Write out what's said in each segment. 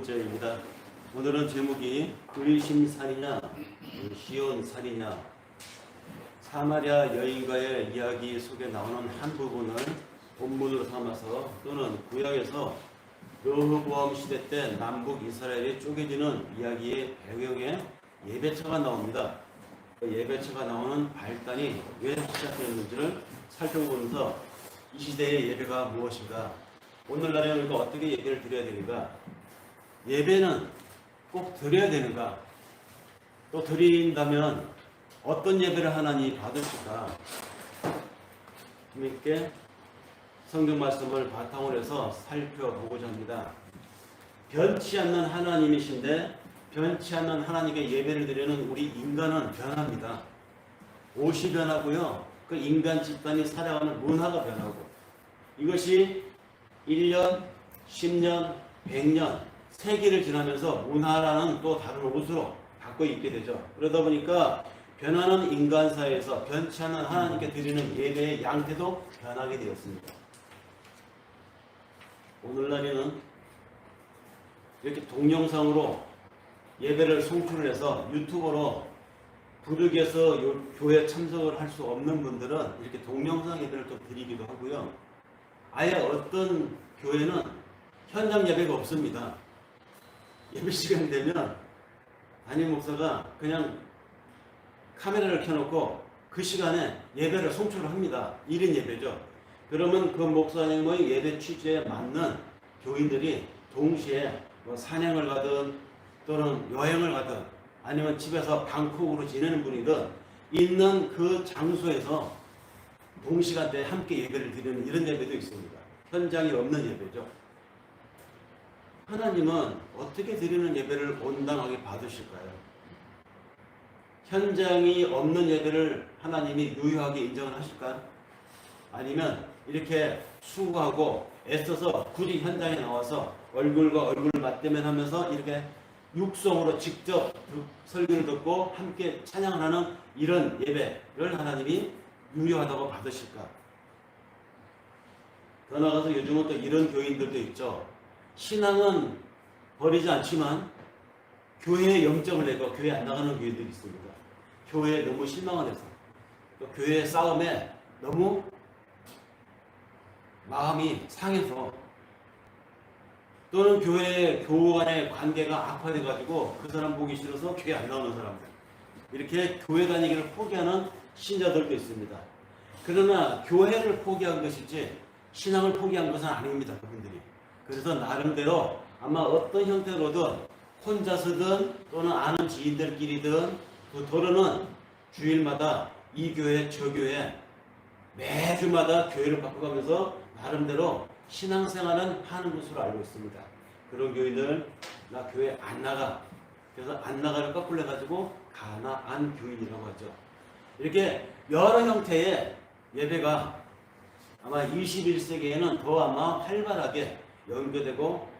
번째입니다. 오늘은 제목이 의심산이냐 시온산이냐, 사마리아 여인과의 이야기 속에 나오는 한 부분을 본문으로 삼아서, 또는 구약에서 르호보암 시대 때 남북 이스라엘이 쪼개지는 이야기의 배경에 예배처가 나옵니다. 그 예배처가 나오는 발단이 왜 시작되었는지를 살펴보면서 이 시대의 예배가 무엇인가, 오늘날에 우리가 어떻게 예배를 드려야 되는가, 예배는 꼭 드려야 되는가, 또 드린다면 어떤 예배를 하나님 받으실까, 재밌게 성경 말씀을 바탕으로 해서 살펴보고자 합니다. 변치 않는 하나님이신데 변치 않는 하나님께 예배를 드리는 우리 인간은 변합니다. 옷이 변하고요, 그 인간 집단이 살아가는 문화가 변하고, 이것이 1년, 10년, 100년, 세기를 지나면서 문화라는 또 다른 옷으로 바꿔 입게 되죠. 그러다 보니까 변하는 인간 사회에서 변치 않는 하나님께 드리는 예배의 양태도 변하게 되었습니다. 오늘날에는 이렇게 동영상으로 예배를 송출을 해서 유튜브로 부득이해서 교회 참석을 할 수 없는 분들은 이렇게 동영상 예배를 또 드리기도 하고요. 아예 어떤 교회는 현장 예배가 없습니다. 예배 시간 되면 담임 목사가 그냥 카메라를 켜놓고 그 시간에 예배를 송출을 합니다. 1인 예배죠. 그러면 그 목사님의 예배 취지에 맞는 교인들이 동시에 뭐 산행을 가든 또는 여행을 가든 아니면 집에서 방콕으로 지내는 분이든 있는 그 장소에서 동시간대에 함께 예배를 드리는 이런 예배도 있습니다. 현장이 없는 예배죠. 하나님은 어떻게 드리는 예배를 온당하게 받으실까요? 현장이 없는 예배를 하나님이 유효하게 인정을 하실까요? 아니면 이렇게 수고하고 애써서 굳이 현장에 나와서 얼굴과 얼굴 맞대면 하면서 이렇게 육성으로 직접 설교를 듣고 함께 찬양을 하는 이런 예배를 하나님이 유효하다고 받으실까? 더 나아가서 요즘은 또 이런 교인들도 있죠. 신앙은 버리지 않지만 교회에 영적을 내고 교회 안 나가는 교인들이 있습니다. 교회에 너무 실망을 해서, 또 교회의 싸움에 너무 마음이 상해서, 또는 교회 교우 간의 관계가 악화돼가지고 그 사람 보기 싫어서 교회 안 나오는 사람들, 이렇게 교회 다니기를 포기하는 신자들도 있습니다. 그러나 교회를 포기한 것이지 신앙을 포기한 것은 아닙니다, 그분들이. 그래서 나름대로 아마 어떤 형태로든 혼자서든 또는 아는 지인들끼리든 그 도로는 주일마다 이 교회 저 교회 매주마다 교회를 바꿔가면서 나름대로 신앙생활은 하는 것으로 알고 있습니다. 그런 교인들, 나 교회 안 나가, 그래서 안 나가를 거꾸로 해가지고 가나안 교인이라고 하죠. 이렇게 여러 형태의 예배가 아마 21세기에는 더 아마 활발하게 연결되고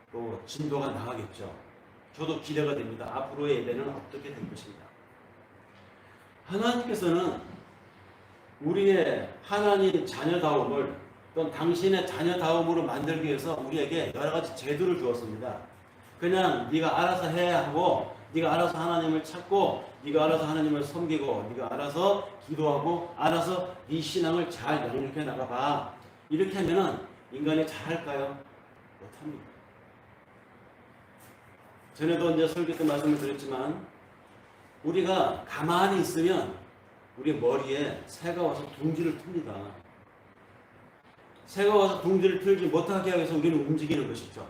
또 진도가 나가겠죠. 저도 기대가 됩니다. 앞으로의 예배는 어떻게 될 것인가. 하나님께서는 우리의 하나님 자녀다움을, 또는 당신의 자녀다움으로 만들기 위해서 우리에게 여러 가지 제도를 주었습니다. 그냥 네가 알아서 해야 하고, 네가 알아서 하나님을 찾고, 네가 알아서 하나님을 섬기고, 네가 알아서 기도하고, 알아서 네 신앙을 잘 영역해 나가봐. 이렇게 하면은 인간이 잘할까요? 못합니다. 전에도 이제 설교 때 말씀을 드렸지만, 우리가 가만히 있으면 우리 머리에 새가 와서 둥지를 틉니다. 새가 와서 둥지를 틀지 못하게 하기 위해서 우리는 움직이는 것이죠.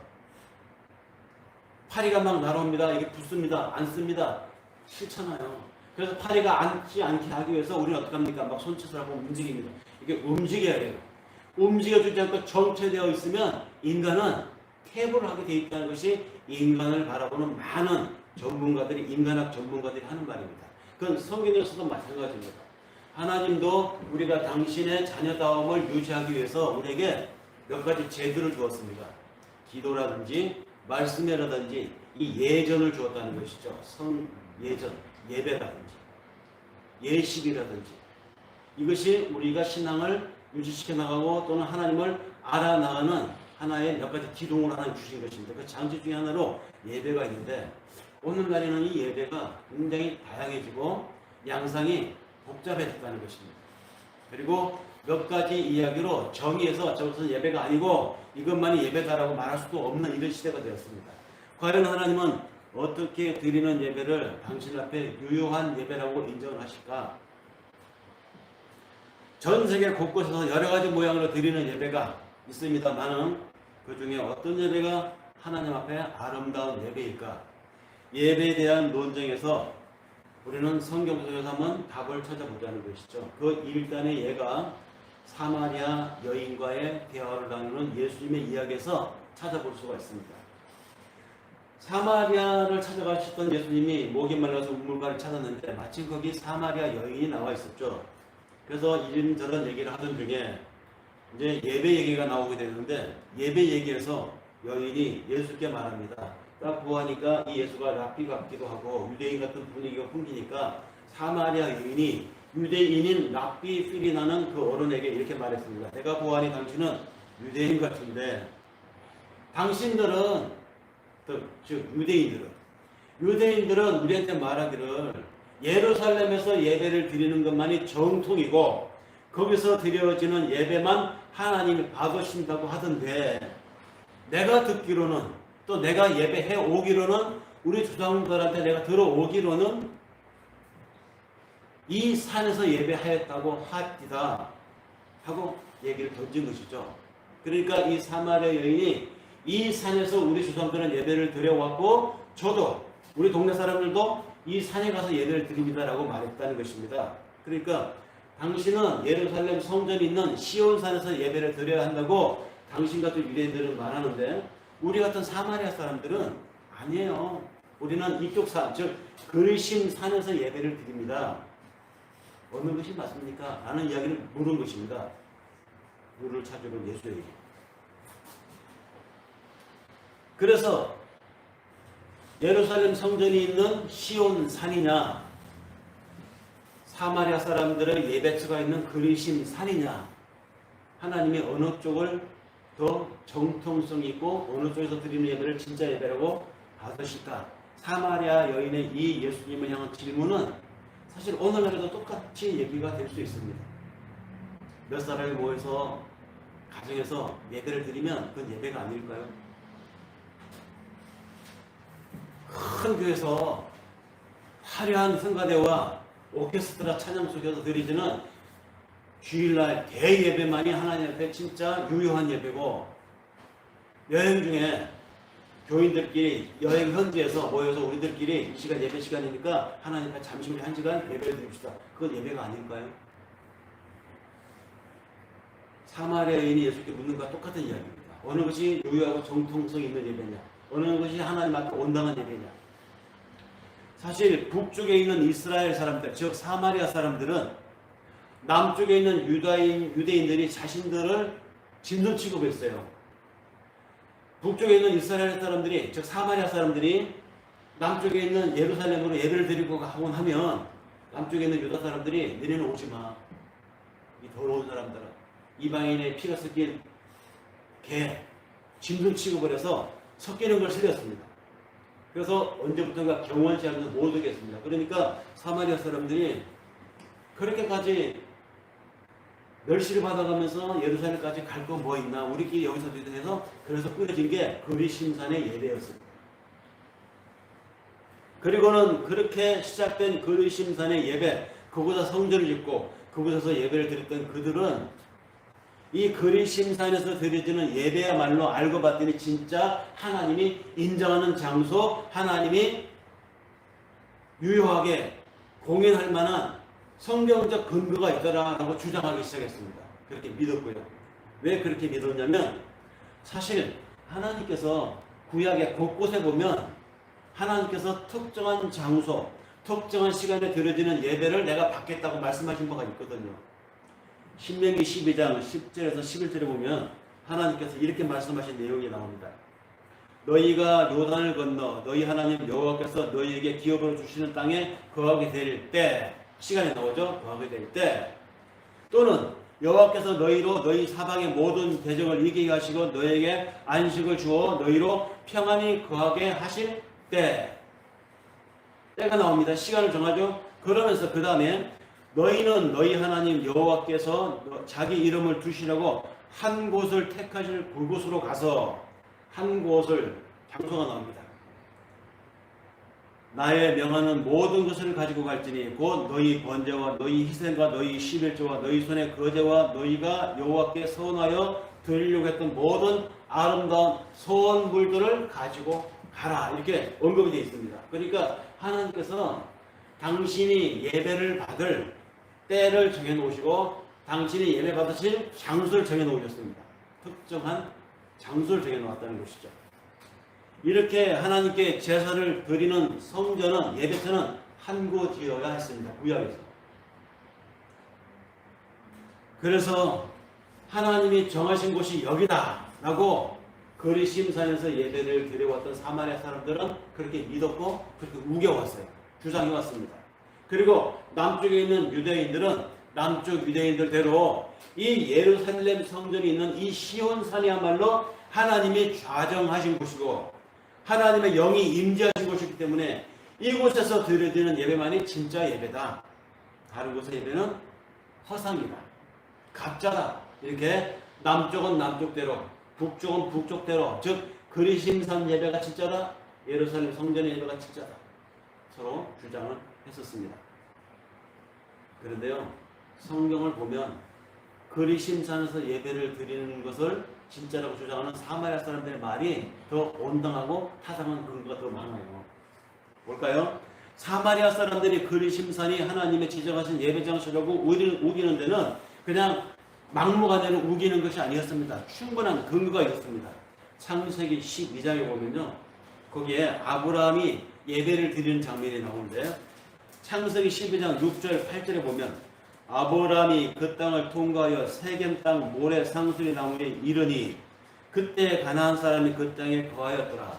파리가 막 날아옵니다. 이게 붙습니다. 안 씁니다. 싫잖아요. 그래서 파리가 앉지 않게 하기 위해서 우리는 어떻게 합니까? 막 손짓을 하고 움직입니다. 이게 움직여야 해요. 움직여주지 않고 정체되어 있으면 인간은 퇴보를 하게 되어 있다는 것이 인간을 바라보는 많은 전문가들이, 인간학 전문가들이 하는 말입니다. 그건 성경에서도 마찬가지입니다. 하나님도 우리가 당신의 자녀다움을 유지하기 위해서 우리에게 몇 가지 제도를 주었습니다. 기도라든지 말씀이라든지 이 예전을 주었다는 것이죠. 성예전, 예배라든지 예식이라든지, 이것이 우리가 신앙을 유지시켜 나가고 또는 하나님을 알아나가는 하나의 몇 가지 기둥을 하나 주신 것입니다. 그 장치 중에 하나로 예배가 있는데 오늘날에는 이 예배가 굉장히 다양해지고 양상이 복잡해졌다는 것입니다. 그리고 몇 가지 이야기로 정의해서 저것은 예배가 아니고 이것만이 예배다라고 말할 수도 없는 이런 시대가 되었습니다. 과연 하나님은 어떻게 드리는 예배를 당신 앞에 유효한 예배라고 인정을 하실까? 전 세계 곳곳에서 여러 가지 모양으로 드리는 예배가 있습니다만은 그 중에 어떤 예배가 하나님 앞에 아름다운 예배일까? 예배에 대한 논쟁에서 우리는 성경 속에서 한번 답을 찾아보자는 것이죠. 그 일단의 예가 사마리아 여인과의 대화를 나누는 예수님의 이야기에서 찾아볼 수가 있습니다. 사마리아를 찾아가셨던 예수님이 목이 말라서 우물가를 찾았는데 마침 거기 사마리아 여인이 나와 있었죠. 그래서 이런저런 얘기를 하던 중에 이제 예배 얘기가 나오게 되는데 예배 얘기에서 여인이 예수께 말합니다. 딱 보아하니까 이 예수가 랍비 같기도 하고 유대인 같은 분위기가 풍기니까 사마리아 여인이 유대인인 랍비 필이 나는 그 어른에게 이렇게 말했습니다. 내가 보아하니 당신은 유대인 같은데 당신들은 즉 유대인들은 우리한테 말하기를 예루살렘에서 예배를 드리는 것만이 정통이고 거기서 드려지는 예배만 하나님이 받으신다고 하던데 내가 듣기로는 또 내가 예배해 오기로는 우리 조상들한테 내가 들어오기로는 이 산에서 예배하였다고 하디다 하고 얘기를 던진 것이죠. 그러니까 이 사마리아 여인이 이 산에서 우리 조상들은 예배를 드려왔고 저도 우리 동네 사람들도 이 산에 가서 예배를 드립니다라고 말했다는 것입니다. 그러니까 당신은 예루살렘 성전이 있는 시온산에서 예배를 드려야 한다고 당신 같은 유대인들은 말하는데 우리 같은 사마리아 사람들은 아니에요. 우리는 이쪽 산, 즉 그리심 산에서 예배를 드립니다. 어느 것이 맞습니까? 라는 이야기를 물은 것입니다. 물을 찾으러 예수에게. 그래서 예루살렘 성전이 있는 시온 산이냐 사마리아 사람들의 예배처가 있는 그리심 산이냐 하나님이 어느 쪽을 더 정통성 있고 어느 쪽에서 드리는 예배를 진짜 예배라고 받으실까? 사마리아 여인의 이 예수님을 향한 질문은 사실 오늘날에도 똑같이 얘기가 될 수 있습니다. 몇 사람이 모여서 가정에서 예배를 드리면 그건 예배가 아닐까요? 큰 교회에서 화려한 성가대와 오케스트라 찬양 속에서 드리지는 주일날 대예배만이 하나님 앞에 진짜 유효한 예배고 여행 중에 교인들끼리 여행 현지에서 모여서 우리들끼리 이 시간 예배 시간이니까 하나님 앞에 잠시 우리 1시간 예배를 드립시다. 그건 예배가 아닐까요? 사마리아 여인이 예수께 묻는 것과 똑같은 이야기입니다. 어느 것이 유효하고 정통성 있는 예배냐? 어느 것이 하나님 앞에 온당한 예배냐? 사실 북쪽에 있는 이스라엘 사람들, 즉 사마리아 사람들은 남쪽에 있는 유대인들이 자신들을 진선 취급했어요. 북쪽에 있는 이스라엘 사람들이, 즉 사마리아 사람들이 남쪽에 있는 예루살렘으로 예배를 드리고 가곤 하면 남쪽에 있는 유다 사람들이 너네는 오지 마. 이 더러운 사람들아. 이방인의 피가 섞인 개, 진선 취급을 해서 섞이는 걸 싫어했습니다. 그래서 언제부턴가 경원시하면서 못 오겠습니다. 그러니까 사마리아 사람들이 그렇게까지 멸시를 받아가면서 예루살렘까지 갈 거 뭐 있나 우리끼리 여기서 해서 그래서 꾸려진 게 그리심산의 예배였습니다. 그리고는 그렇게 시작된 그리심산의 예배, 그곳에서 성전을 짓고 그곳에서 예배를 드렸던 그들은 이 그리심산에서 드려지는 예배야말로 알고 봤더니 진짜 하나님이 인정하는 장소, 하나님이 유효하게 공연할 만한 성경적 근거가 있더라라고 주장하기 시작했습니다. 그렇게 믿었고요. 왜 그렇게 믿었냐면 사실 하나님께서 구약의 곳곳에 보면 하나님께서 특정한 장소, 특정한 시간에 드려지는 예배를 내가 받겠다고 말씀하신 바가 있거든요. 신명기 12장 10절에서 11절에 보면 하나님께서 이렇게 말씀하신 내용이 나옵니다. 너희가 요단을 건너 너희 하나님 여호와께서 너희에게 기업으로 주시는 땅에 거하게 될 때, 시간이 나오죠. 거하게 될 때, 또는 여호와께서 너희로 너희 사방의 모든 대적을 이기게 하시고 너희에게 안식을 주어 너희로 평안히 거하게 하실 때가 나옵니다. 시간을 정하죠. 그러면서 그 다음에 너희는 너희 하나님 여호와께서 자기 이름을 두시려고 한 곳을 택하실 그곳으로 가서 한 곳을 장소가 나옵니다. 나의 명하는 모든 것을 가지고 갈지니 곧 너희 번제와 너희 희생과 너희 십일조와 너희 손의 거제와 너희가 여호와께 서원하여 드리려고 했던 모든 아름다운 소원물들을 가지고 가라. 이렇게 언급이 되어 있습니다. 그러니까 하나님께서 당신이 예배를 받을 때를 정해놓으시고 당신이 예배 받으실 장소를 정해놓으셨습니다. 특정한 장소를 정해놓았다는 것이죠. 이렇게 하나님께 제사를 드리는 성전은 예배처는 한 곳이어야 했습니다. 구약에서. 그래서 하나님이 정하신 곳이 여기다 라고 그리심산에서 예배를 드려왔던 사마리아 사람들은 그렇게 믿었고 그렇게 우겨왔어요. 주장해왔습니다. 그리고 남쪽에 있는 유대인들은 남쪽 유대인들대로 이 예루살렘 성전이 있는 이 시온산이야말로 하나님이 좌정하신 곳이고 하나님의 영이 임재하신 곳이기 때문에 이곳에서 드려지는 예배만이 진짜 예배다. 다른 곳의 예배는 허상이다. 가짜다. 이렇게 남쪽은 남쪽대로 북쪽은 북쪽대로 즉 그리심산 예배가 진짜다. 예루살렘 성전의 예배가 진짜다. 서로 주장을 했었습니다. 그런데요. 성경을 보면 그리심산에서 예배를 드리는 것을 진짜라고 주장하는 사마리아 사람들의 말이 더 온당하고 타당한 근거가 더 많아요. 뭘까요? 사마리아 사람들이 그리심산이 하나님의 지정하신 예배장소라고 우기는 데는 그냥 막무가내로 우기는 것이 아니었습니다. 충분한 근거가 있었습니다. 창세기 12장에 보면요. 거기에 아브라함이 예배를 드리는 장면이 나오는데 창세기 12장 6절 8절에 보면 아브라함이 그 땅을 통과하여 세겜 땅 모래 상수리 나무에 이르니 그때 가나안 사람이 그 땅에 거하였더라.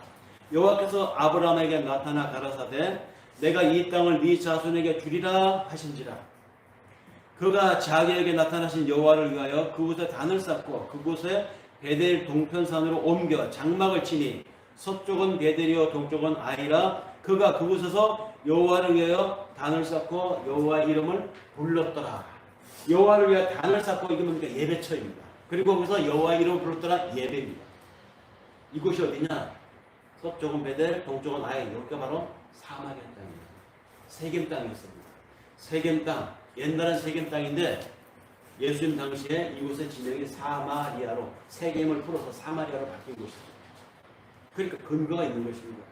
여호와께서 아브라함에게 나타나 가라사대 내가 이 땅을 네 자손에게 주리라 하신지라. 그가 자기에게 나타나신 여호와를 위하여 그곳에 단을 쌓고 그곳에 베델 동편산으로 옮겨 장막을 치니 서쪽은 베델이요 동쪽은 아이라. 그가 그곳에서 여호와를 위하여 단을 쌓고 여호와의 이름을 불렀더라. 여호와를 위하여 단을 쌓고 이게 뭡니까? 예배처입니다. 그리고 거기서 여호와의 이름을 불렀더라. 예배입니다. 이곳이 어디냐? 서쪽은 베델, 동쪽은 아이. 여기가 바로 사마리아 땅입니다. 세겜 땅이었습니다. 세겜 땅, 옛날은 세겜 땅인데 예수님 당시에 이곳의 지명이 사마리아로 세겜을 풀어서 사마리아로 바뀐 곳입니다. 그러니까 근거가 있는 것입니다.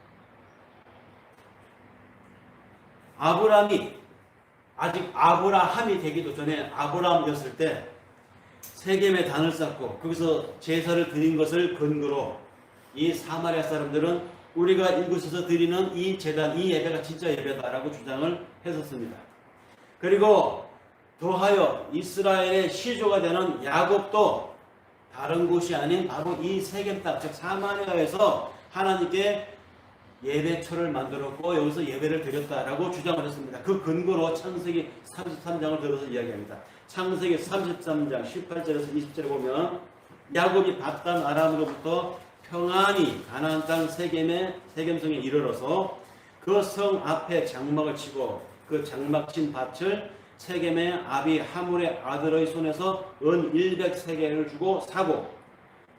아브라함이 아직 아브라함이 되기도 전에 아브라함이었을 때 세겜에 단을 쌓고 거기서 제사를 드린 것을 근거로 이 사마리아 사람들은 우리가 이곳에서 드리는 이 제단, 이 예배가 진짜 예배다라고 주장을 했었습니다. 그리고 더하여 이스라엘의 시조가 되는 야곱도 다른 곳이 아닌 바로 이 세겜 땅, 즉 사마리아에서 하나님께 예배처를 만들었고 여기서 예배를 드렸다라고 주장을 했습니다. 그 근거로 창세기 33장을 들어서 이야기합니다. 창세기 33장 18절에서 20절에 보면 야곱이 밧단 아람으로부터 평안히 가나안 땅 세겜성에 이르러서 그 성 앞에 장막을 치고 그 장막 친 밭을 세겜의 아비 하물의 아들의 손에서 은 100세겔을 주고 사고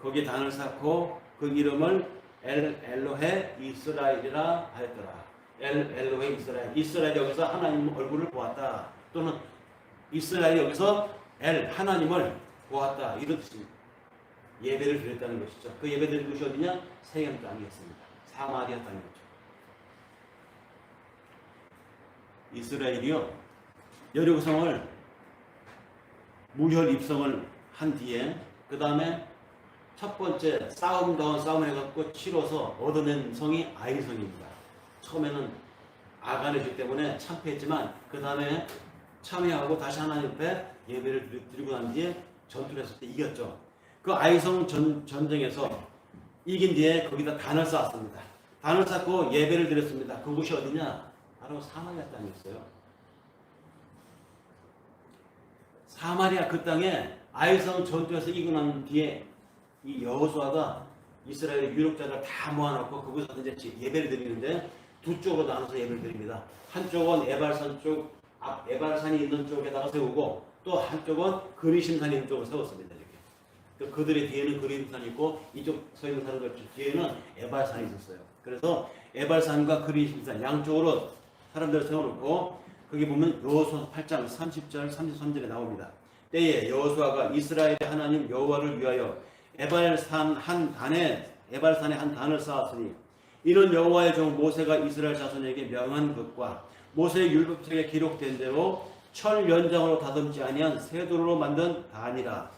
거기 단을 쌓고 그 이름을 엘로헤 이스라엘이라 하였더라. 엘로헤 이스라엘. 이스라엘이 여기서 하나님 얼굴을 보았다. 또는 이스라엘이 여기서 하나님을 보았다. 이런 뜻입니다. 예배를 드렸다는 것이죠. 그 예배 드린 곳이 어디냐? 세겜 땅이었습니다. 사마리아 땅이었죠. 이스라엘이요. 여리고성을 무혈 입성을 한 뒤에 그 다음에 첫 번째 싸움다운 싸움을 해갖고 치러서 얻어낸 성이 아이성입니다. 처음에는 아간이기 때문에 참패했지만 그 다음에 참여하고 다시 하나님 앞에 예배를 드리고 난 뒤에 전투를 했을 때 이겼죠. 그 아이성 전쟁에서 이긴 뒤에 거기다 단을 쌓았습니다. 단을 쌓고 예배를 드렸습니다. 그곳이 어디냐? 바로 사마리아 땅이었어요. 사마리아 그 땅에 아이성 전투에서 이기고 난 뒤에 이 여호수아가 이스라엘의 유력자를 다 모아놓고 그곳에서 이제 예배를 드리는데 두 쪽으로 나눠서 예배를 드립니다. 한쪽은 에발산 쪽, 에발산이 있는 쪽에다가 세우고 또 한쪽은 그리심산이 있는 쪽으로 세웠습니다. 이렇게. 그들의 뒤에는 그리심산이 있고 이쪽 서 있는 사람들 뒤에는 에발산이 있었어요. 그래서 에발산과 그리심산 양쪽으로 사람들을 세워놓고 거기 보면 여호수아 8장 30절 33절에 나옵니다. 때에 여호수아가 이스라엘의 하나님 여호와를 위하여 에발산의 한 단을 쌓았으니 이는 여호와의 종 모세가 이스라엘 자손에게 명한 것과 모세의 율법책에 기록된 대로 철 연장으로 다듬지 아니한 쇠돌로 만든 단이라.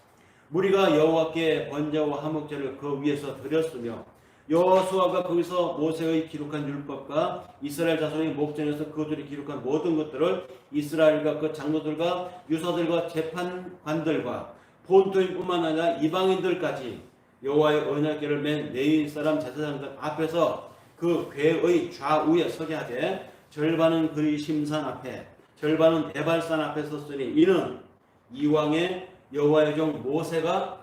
무리가 여호와께 번제와 화목제를 그 위에서 드렸으며 여호수아가 거기서 모세의 기록한 율법과 이스라엘 자손의 목전에서 그들이 기록한 모든 것들을 이스라엘과 그 장로들과 유사들과 재판관들과 본토인뿐만 아니라 이방인들까지 여호와의 언약궤를 맨 레위 사람 제사장들 앞에서 그 궤의 좌우에 서게 하되 절반은 그리심산 앞에 절반은 에발산 앞에 섰으니 이는 이왕의 여호와의 종 모세가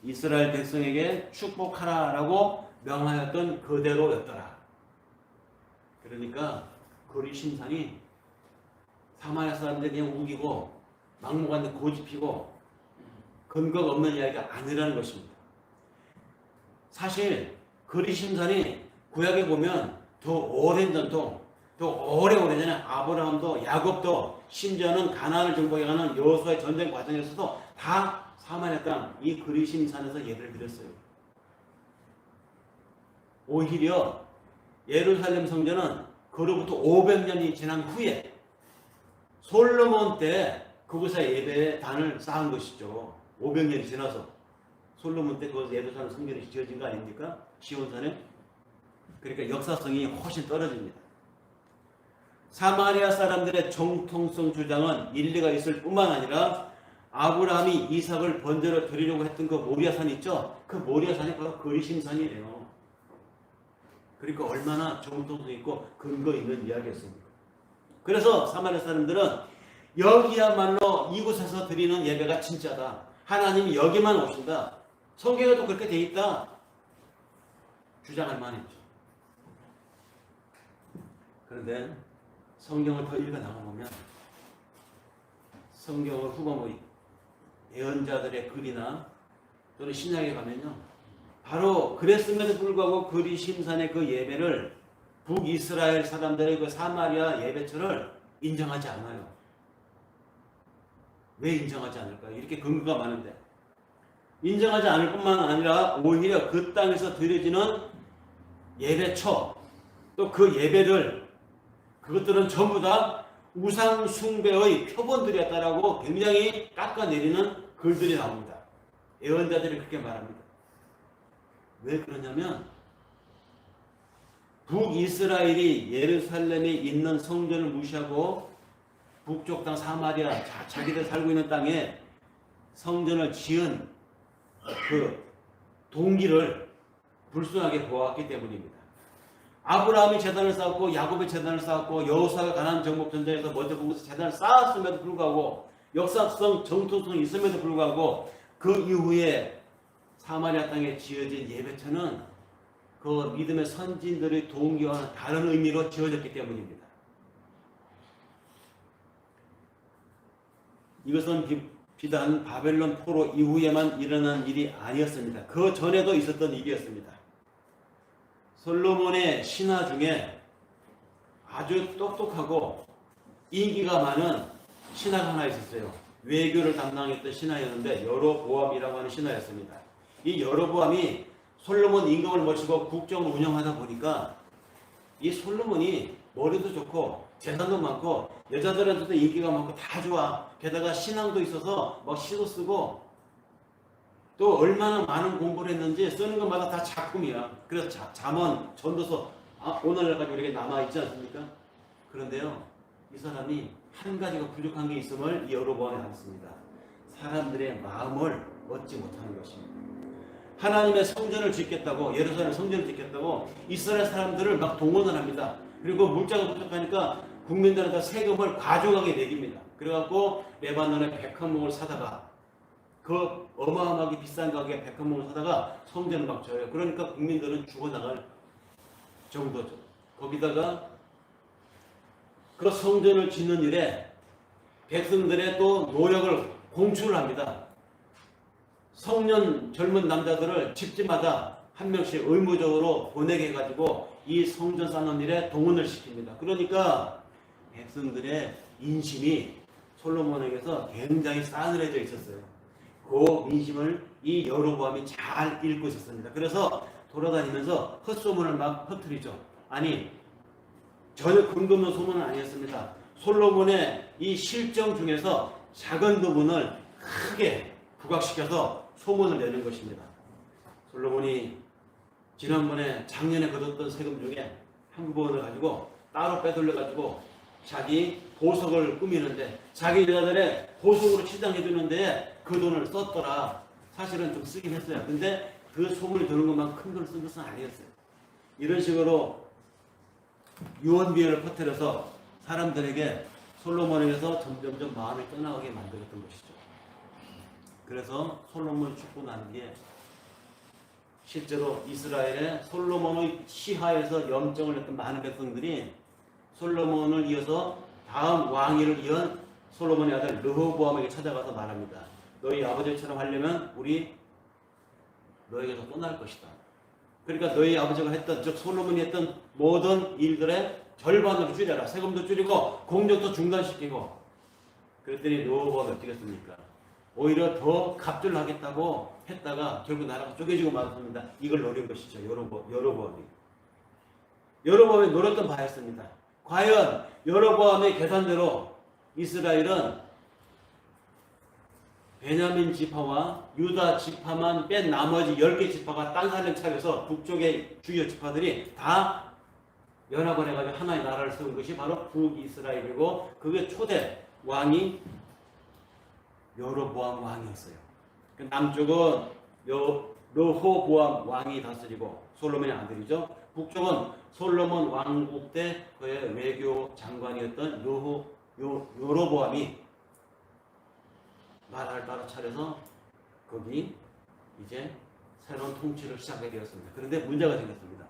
이스라엘 백성에게 축복하라라고 명하였던 그대로였더라. 그러니까 그리심산이 사마리아 사람들이 그냥 우기고 막무가내 고집피고 근거가 없는 이야기가 아니라는 것입니다. 사실 그리심산이 구약에 보면 더 오랜 전통, 더 오래전에 아브라함도 야곱도 심지어는 가나안을 정복해 가는 여호수아의 전쟁 과정에서도 다 사마리아 땅 이 그리심산에서 예배를 드렸어요. 오히려 예루살렘 성전은 그로부터 500년이 지난 후에 솔로몬 때 그곳에 예배의 단을 쌓은 것이죠. 500년이 지나서 솔로몬 때 그곳에 예루살렘 성전이 지어진 거 아닙니까? 시온산에. 그러니까 역사성이 훨씬 떨어집니다. 사마리아 사람들의 정통성 주장은 일리가 있을 뿐만 아니라 아브라함이 이삭을 번제로 드리려고 했던 그 모리아산 있죠? 그 모리아산이 바로 그리심산이에요. 그러니까 얼마나 정통성 있고 근거 있는 이야기였습니까? 그래서 사마리아 사람들은 여기야말로 이곳에서 드리는 예배가 진짜다. 하나님이 여기만 오신다. 성경에도 그렇게 돼 있다. 주장할 만했죠. 그런데 성경을 더 읽어 나가보면 성경을 후보모 예언자들의 글이나 또는 신약에 가면요. 바로 그랬음에도 불구하고 그리심산의 그 예배를 북이스라엘 사람들의 그 사마리아 예배처를 인정하지 않아요. 왜 인정하지 않을까요? 이렇게 근거가 많은데. 인정하지 않을 뿐만 아니라 오히려 그 땅에서 드려지는 예배처 또 그 예배를 그것들은 전부 다 우상 숭배의 표본들이었다라고 굉장히 깎아내리는 글들이 나옵니다. 예언자들이 그렇게 말합니다. 왜 그러냐면 북이스라엘이 예루살렘에 있는 성전을 무시하고 북쪽 땅 사마리아 자기들 살고 있는 땅에 성전을 지은 그 동기를 불순하게 보았기 때문입니다. 아브라함이 제단을 쌓았고 야곱의 제단을 쌓았고 여호수아가 가나안 정복 전쟁에서 먼저 그곳에 제단을 쌓았음에도 불구하고 역사성 정통성이 있음에도 불구하고 그 이후에 사마리아 땅에 지어진 예배처는 그 믿음의 선진들의 동기와는 다른 의미로 지어졌기 때문입니다. 이것은 비단 바벨론 포로 이후에만 일어난 일이 아니었습니다. 그 전에도 있었던 일이었습니다. 솔로몬의 신하 중에 아주 똑똑하고 인기가 많은 신하가 하나 있었어요. 외교를 담당했던 신하였는데 여로보암이라고 하는 신하였습니다. 이 여로보암이 솔로몬 임금을 모시고 국정을 운영하다 보니까 이 솔로몬이 머리도 좋고 재산도 많고 여자들한테도 인기가 많고 다 좋아. 게다가 신앙도 있어서 막 시도 쓰고 또 얼마나 많은 공부를 했는지 쓰는 것마다 다 작품이야. 그래서 잠언, 전도서 오늘날까지 우리에게 남아있지 않습니까? 그런데요, 이 사람이 한 가지가 부족한 게 있음을 이 여로보암에 알았습니다. 사람들의 마음을 얻지 못하는 것입니다. 하나님의 성전을 짓겠다고, 예루살렘 성전을 짓겠다고 이스라엘 사람들을 막 동원을 합니다. 그리고 물자가 부족하니까 국민들한테 세금을 과중하게 매깁니다. 그래갖고 레바논에 100항목을 사다가 그 어마어마하게 비싼 가격에 100항목을 사다가 성전을 막 져요. 그러니까 국민들은 죽어나갈 정도죠. 거기다가 그 성전을 짓는 일에 백성들의 또 노력을 공출을 합니다. 성년 젊은 남자들을 집집마다 한 명씩 의무적으로 보내게 해가지고 이 성전 쌓는 일에 동원을 시킵니다. 그러니까 백성들의 인심이 솔로몬에게서 굉장히 싸늘해져 있었어요. 그 민심을 이 여로보암이 잘 읽고 있었습니다. 그래서 돌아다니면서 헛소문을 막 퍼뜨리죠. 아니, 전혀 근거 없는 소문은 아니었습니다. 솔로몬의 이 실정 중에서 작은 부분을 크게 부각시켜서 소문을 내는 것입니다. 솔로몬이 지난번에 작년에 거뒀던 세금 중에 한 부분을 가지고 따로 빼돌려 가지고 자기 보석을 꾸미는데 자기 여자들의 보석으로 치장해 주는데 그 돈을 썼더라. 사실은 좀 쓰긴 했어요. 근데 그 소문이 드는 것만 큰 돈을 쓴 것은 아니었어요. 이런 식으로 유언비어를 퍼뜨려서 사람들에게 솔로몬에게서 점점점 마음이 떠나가게 만들었던 것이죠. 그래서 솔로몬이 죽고 난 뒤에 실제로 이스라엘의 솔로몬의 시하에서 염정을 했던 많은 백성들이 솔로몬을 이어서 다음 왕위를 이은 솔로몬의 아들 르호보암에게 찾아가서 말합니다. 너희 아버지처럼 하려면 우리 너에게서 떠날 것이다. 그러니까 너희 아버지가 했던, 즉 솔로몬이 했던 모든 일들의 절반으로 줄여라. 세금도 줄이고 공적도 중단시키고. 그랬더니 르호보암이 어떻게 했습니까? 오히려 더 갑절을 하겠다고 했다가 결국 나라가 쪼개지고 말았습니다. 이걸 노린 것이죠. 여로보암이. 여로보암이 노렸던 바였습니다. 과연 여로보암의 계산대로 이스라엘은 베냐민 지파와 유다 지파만 뺀 나머지 10개 지파가 딴사람 차려서 북쪽의 주요 지파들이 다 연합을 해가지고 하나의 나라를 세운 것이 바로 북이스라엘이고 그게 초대 왕이 여로보암 왕이었어요. 남쪽은 르호보암 왕이 다스리고 솔로몬의 아들이죠. 북쪽은 솔로몬 왕국 때 그의 외교 장관이었던 여로보암이 나라를 따라 차려서 거기 이제 새로운 통치를 시작하게 되었습니다. 그런데 문제가 생겼습니다.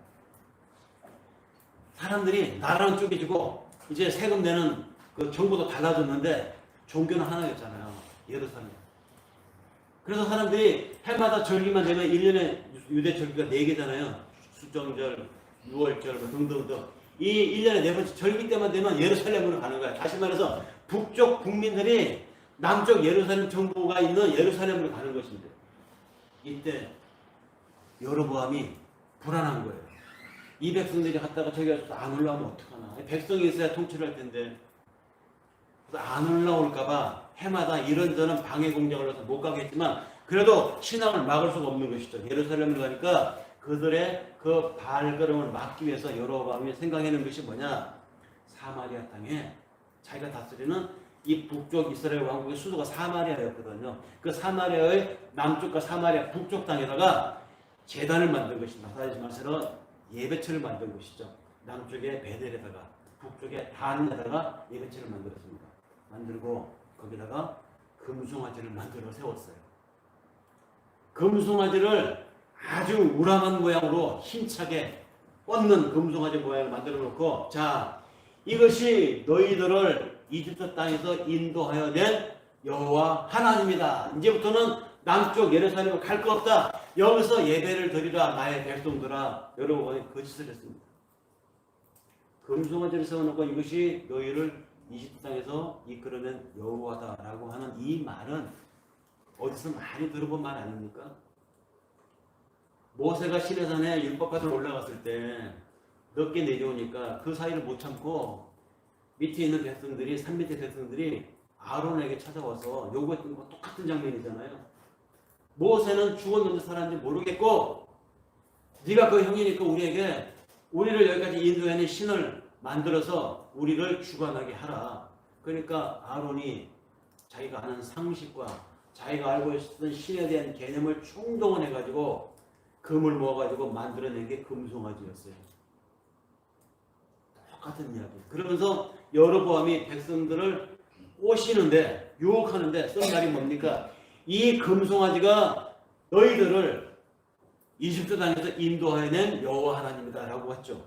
사람들이 나라는 쪼개지고 이제 세금 내는 그 정부도 달라졌는데 종교는 하나였잖아요. 예루살렘. 그래서 사람들이 해마다 절기만 되면 1년에 유대 절기가 4개잖아요. 수정절, 6월절 등등등. 이 1년에 4번째 절기 때만 되면 예루살렘으로 가는 거야. 다시 말해서 북쪽 국민들이 남쪽 예루살렘 정부가 있는 예루살렘으로 가는 것입니다. 이때 여로보암이 불안한 거예요. 이 백성들이 갔다가 저기 가서 안 올라오면 어떡하나. 백성이 있어야 통치를 할 텐데. 그래서 안 올라올까봐 해마다 이런저런 방해 공작을 해서 못 가겠지만 그래도 신앙을 막을 수가 없는 것이죠. 예루살렘으로 가니까 그들의 그 발걸음을 막기 위해서 여로보암이 생각해낸 것이 뭐냐. 사마리아 땅에 자기가 다스리는 이 북쪽 이스라엘 왕국의 수도가 사마리아였거든요. 그 사마리아의 남쪽과 사마리아 북쪽 땅에다가 제단을 만든 것입니다. 다시 말해서 예배처를 만든 것이죠. 남쪽에 베델에다가 북쪽에 단에다가 예배처를 만들었습니다. 만들고 거기다가 금송아지를 만들어 세웠어요. 금송아지를 아주 우람한 모양으로 힘차게 뻗는 금송아지 모양을 만들어 놓고 자 이것이 너희들을 이집트 땅에서 인도하여 낸 여호와 하나님이다. 이제부터는 남쪽 예루살렘을 갈 거 없다. 여기서 예배를 드리라 나의 백성들아. 여러분 거짓을 했습니다. 금송아지를 세워놓고 이것이 너희를 이집트 땅에서 이끌어낸 여호와다라고 하는 이 말은 어디서 많이 들어본 말 아닙니까? 모세가 시내산에 율법가지고 올라갔을 때 늦게 내려오니까 그 사이를 못 참고 밑에 있는 백성들이 산 밑에 백성들이 아론에게 찾아와서 요구했던 거 똑같은 장면이잖아요. 모세는 죽었는지 살았는지 모르겠고 네가 그 형이니까 우리를 여기까지 인도해낸 신을 만들어서 우리를 주관하게 하라. 그러니까 아론이 자기가 아는 상식과 자기가 알고 있었던 신에 대한 개념을 총동원해가지고 금을 모아가지고 만들어낸 게 금송아지였어요. 똑같은 이야기. 그러면서 여로보암이 백성들을 꼬시는데, 유혹하는데 쓴 말이 뭡니까? 이 금송아지가 너희들을 이집트 땅에서 인도하여낸 여호와 하나님이다 라고 했죠.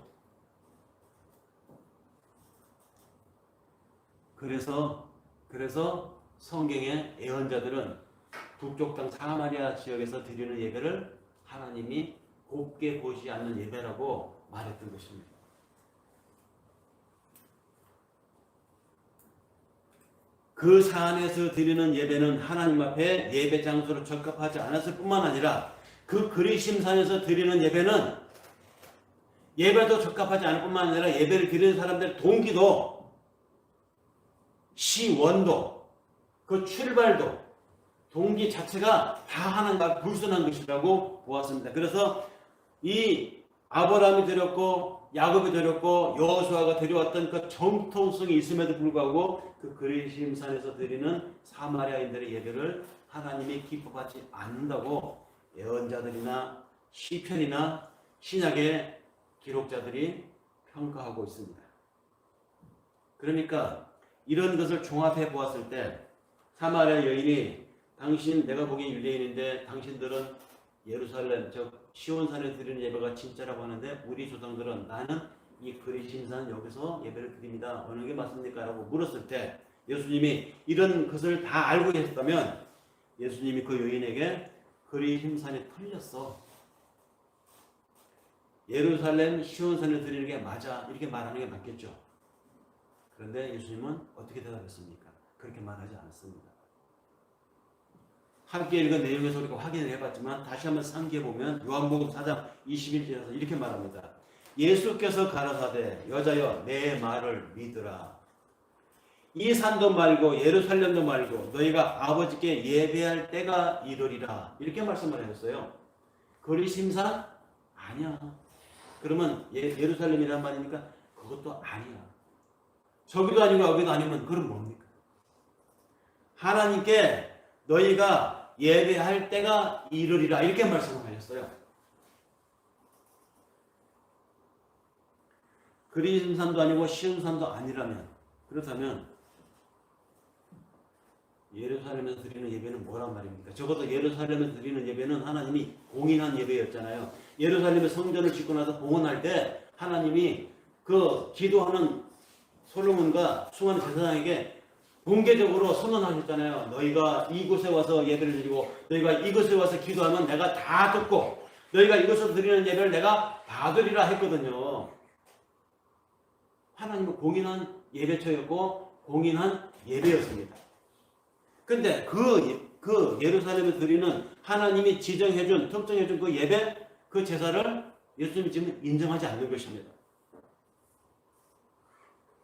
그래서 성경의 예언자들은 북쪽 땅 사마리아 지역에서 드리는 예배를 하나님이 곱게 보지 않는 예배라고 말했던 것입니다. 그 산에서 드리는 예배는 하나님 앞에 예배 장소로 적합하지 않았을 뿐만 아니라 그 그리심산에서 드리는 예배는 예배도 적합하지 않을 뿐만 아니라 예배를 드리는 사람들의 동기도 시원도 그 출발도 동기 자체가 다 하나님과 불순한 것이라고 보았습니다. 그래서 이 아브라함이 드렸고 야곱이 드렸고 여호수아가 드려왔던 그 정통성이 있음에도 불구하고 그 그리심산에서 드리는 사마리아인들의 예배를 하나님이 기뻐하지 않는다고 예언자들이나 시편이나 신약의 기록자들이 평가하고 있습니다. 그러니까 이런 것을 종합해 보았을 때 사마리아 여인이 내가 보기엔 유대인인데 당신들은 예루살렘 즉 시온산에 드리는 예배가 진짜라고 하는데 우리 조상들은 나는 이 그리심산 여기서 예배를 드립니다. 어느 게 맞습니까? 라고 물었을 때 예수님이 이런 것을 다 알고 계셨다면 예수님이 그 여인에게 그리심산이 틀렸어. 예루살렘 시온산에 드리는 게 맞아. 이렇게 말하는 게 맞겠죠. 그런데 예수님은 어떻게 대답했습니까? 그렇게 말하지 않았습니다. 함께 읽은 내용에서 우리가 확인을 해봤지만 다시 한번 상기해보면 요한복음 4장 21절에서 이렇게 말합니다. 예수께서 가라사대 여자여 내 말을 믿으라. 이 산도 말고 예루살렘도 말고 너희가 아버지께 예배할 때가 이르리라. 이렇게 말씀을 하셨어요. 그리심산? 아니야. 그러면 예루살렘이란 말이니까 그것도 아니야. 저기도 아니고 여기도 아니면 그럼 뭡니까? 하나님께 너희가 예배할 때가 이르리라 이렇게 말씀을 하셨어요. 그리심산도 아니고 시온산도 아니라면 그렇다면 예루살렘에서 드리는 예배는 뭐란 말입니까? 적어도 예루살렘에서 드리는 예배는 하나님이 공인한 예배였잖아요. 예루살렘에 성전을 짓고 나서 봉헌할 때 하나님이 그 기도하는 솔로몬과 수많은 제사장에게 공개적으로 선언하셨잖아요. 너희가 이곳에 와서 예배를 드리고 너희가 이곳에 와서 기도하면 내가 다 듣고 너희가 이곳에서 드리는 예배를 내가 받으리라 했거든요. 하나님은 공인한 예배처였고 공인한 예배였습니다. 근데 그 예루살렘에 드리는 하나님이 지정해준 특정해준 그 예배 그 제사를 예수님이 지금 인정하지 않는 것입니다.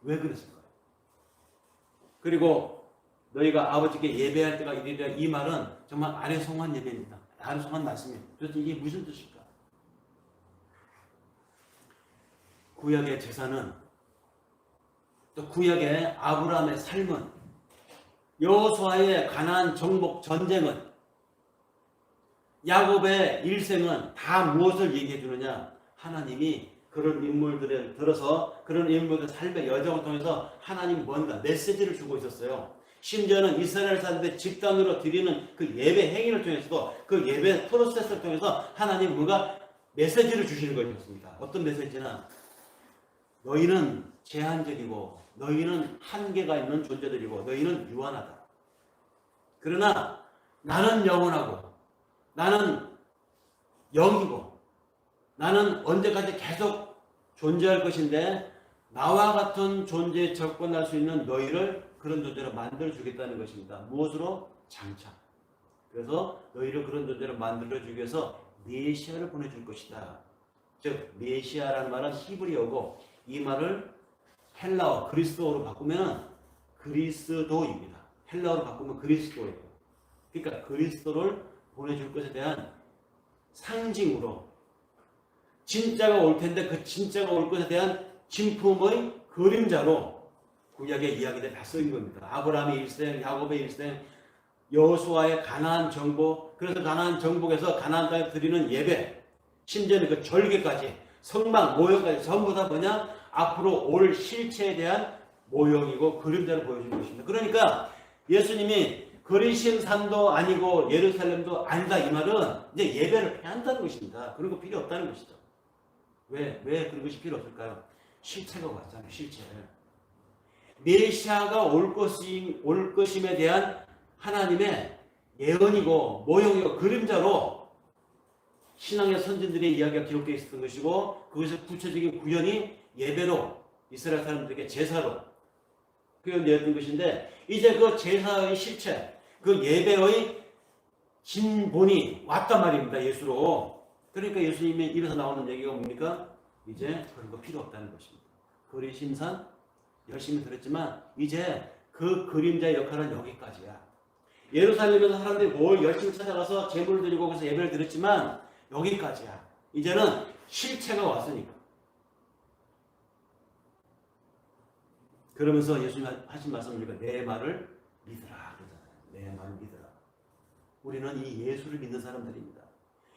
왜 그랬을까요? 그리고 너희가 아버지께 예배할 때가 이르리라 이 말은 정말 아래송한 예배입니다. 아래송한 말씀입니다. 그래서 이게 무슨 뜻일까? 구약의 제사는 또 구약의 아브라함의 삶은 여호수아의 가나안 정복 전쟁은 야곱의 일생은 다 무엇을 얘기해 주느냐? 하나님이 그런 인물들을 들어서 그런 인물들 삶의 여정을 통해서 하나님이 뭔가 메시지를 주고 있었어요. 심지어는 이스라엘 사람들 집단으로 드리는 그 예배 행위를 통해서도 그 예배 프로세스를 통해서 하나님이 뭔가 메시지를 주시는 것이었습니다. 어떤 메시지나 너희는 제한적이고 너희는 한계가 있는 존재들이고 너희는 유한하다. 그러나 나는 영원하고 나는 영이고 나는 언제까지 계속 존재할 것인데 나와 같은 존재에 접근할 수 있는 너희를 그런 존재로 만들어주겠다는 것입니다. 무엇으로? 장차. 그래서 너희를 그런 존재로 만들어주기 위해서 메시아를 보내줄 것이다. 즉 메시아라는 말은 히브리어고 이 말을 헬라어 그리스도어로 바꾸면 그리스도입니다. 헬라어로 바꾸면 그리스도예요. 그러니까 그리스도를 보내줄 것에 대한 상징으로 진짜가 올 텐데 그 진짜가 올 것에 대한 진품의 그림자로 구약의 이야기들이 다 쓰인 겁니다. 아브라함의 일생, 야곱의 일생, 여호수아의 가나안 정복, 그래서 가나안 정복에서 가나안 땅에 드리는 예배, 심지어는 그 절개까지, 성막, 모형까지 전부 다 뭐냐? 앞으로 올 실체에 대한 모형이고 그림자를 보여주는 것입니다. 그러니까 예수님이 거리심 산도 아니고 예루살렘도 아니다 이 말은 이제 예배를 폐한다는 것입니다. 그런 거 필요 없다는 것이죠. 왜 그런 것이 필요 없을까요? 실체가 왔잖아요. 실체. 메시아가 올 것임에 대한 하나님의 예언이고 모형이고 그림자로 신앙의 선진들의 이야기가 기록되어 있었던 것이고 그것의 구체적인 구현이 예배로 이스라엘 사람들에게 제사로 표현되었던 것인데 이제 그 제사의 실체, 그 예배의 진본이 왔단 말입니다. 예수로. 그러니까 예수님의 입에서 나오는 얘기가 뭡니까? 이제 그런 거 필요 없다는 것입니다. 거리심산 열심히 들었지만 이제 그 그림자의 역할은 여기까지야. 예루살렘에서 사람들이 뭘 열심히 찾아가서 제물을 드리고 그래서 예배를 드렸지만 여기까지야. 이제는 실체가 왔으니까. 그러면서 예수님 하신 말씀을 내 말을 믿으라 그러잖아요. 내 말을 믿으라. 우리는 이 예수를 믿는 사람들입니다.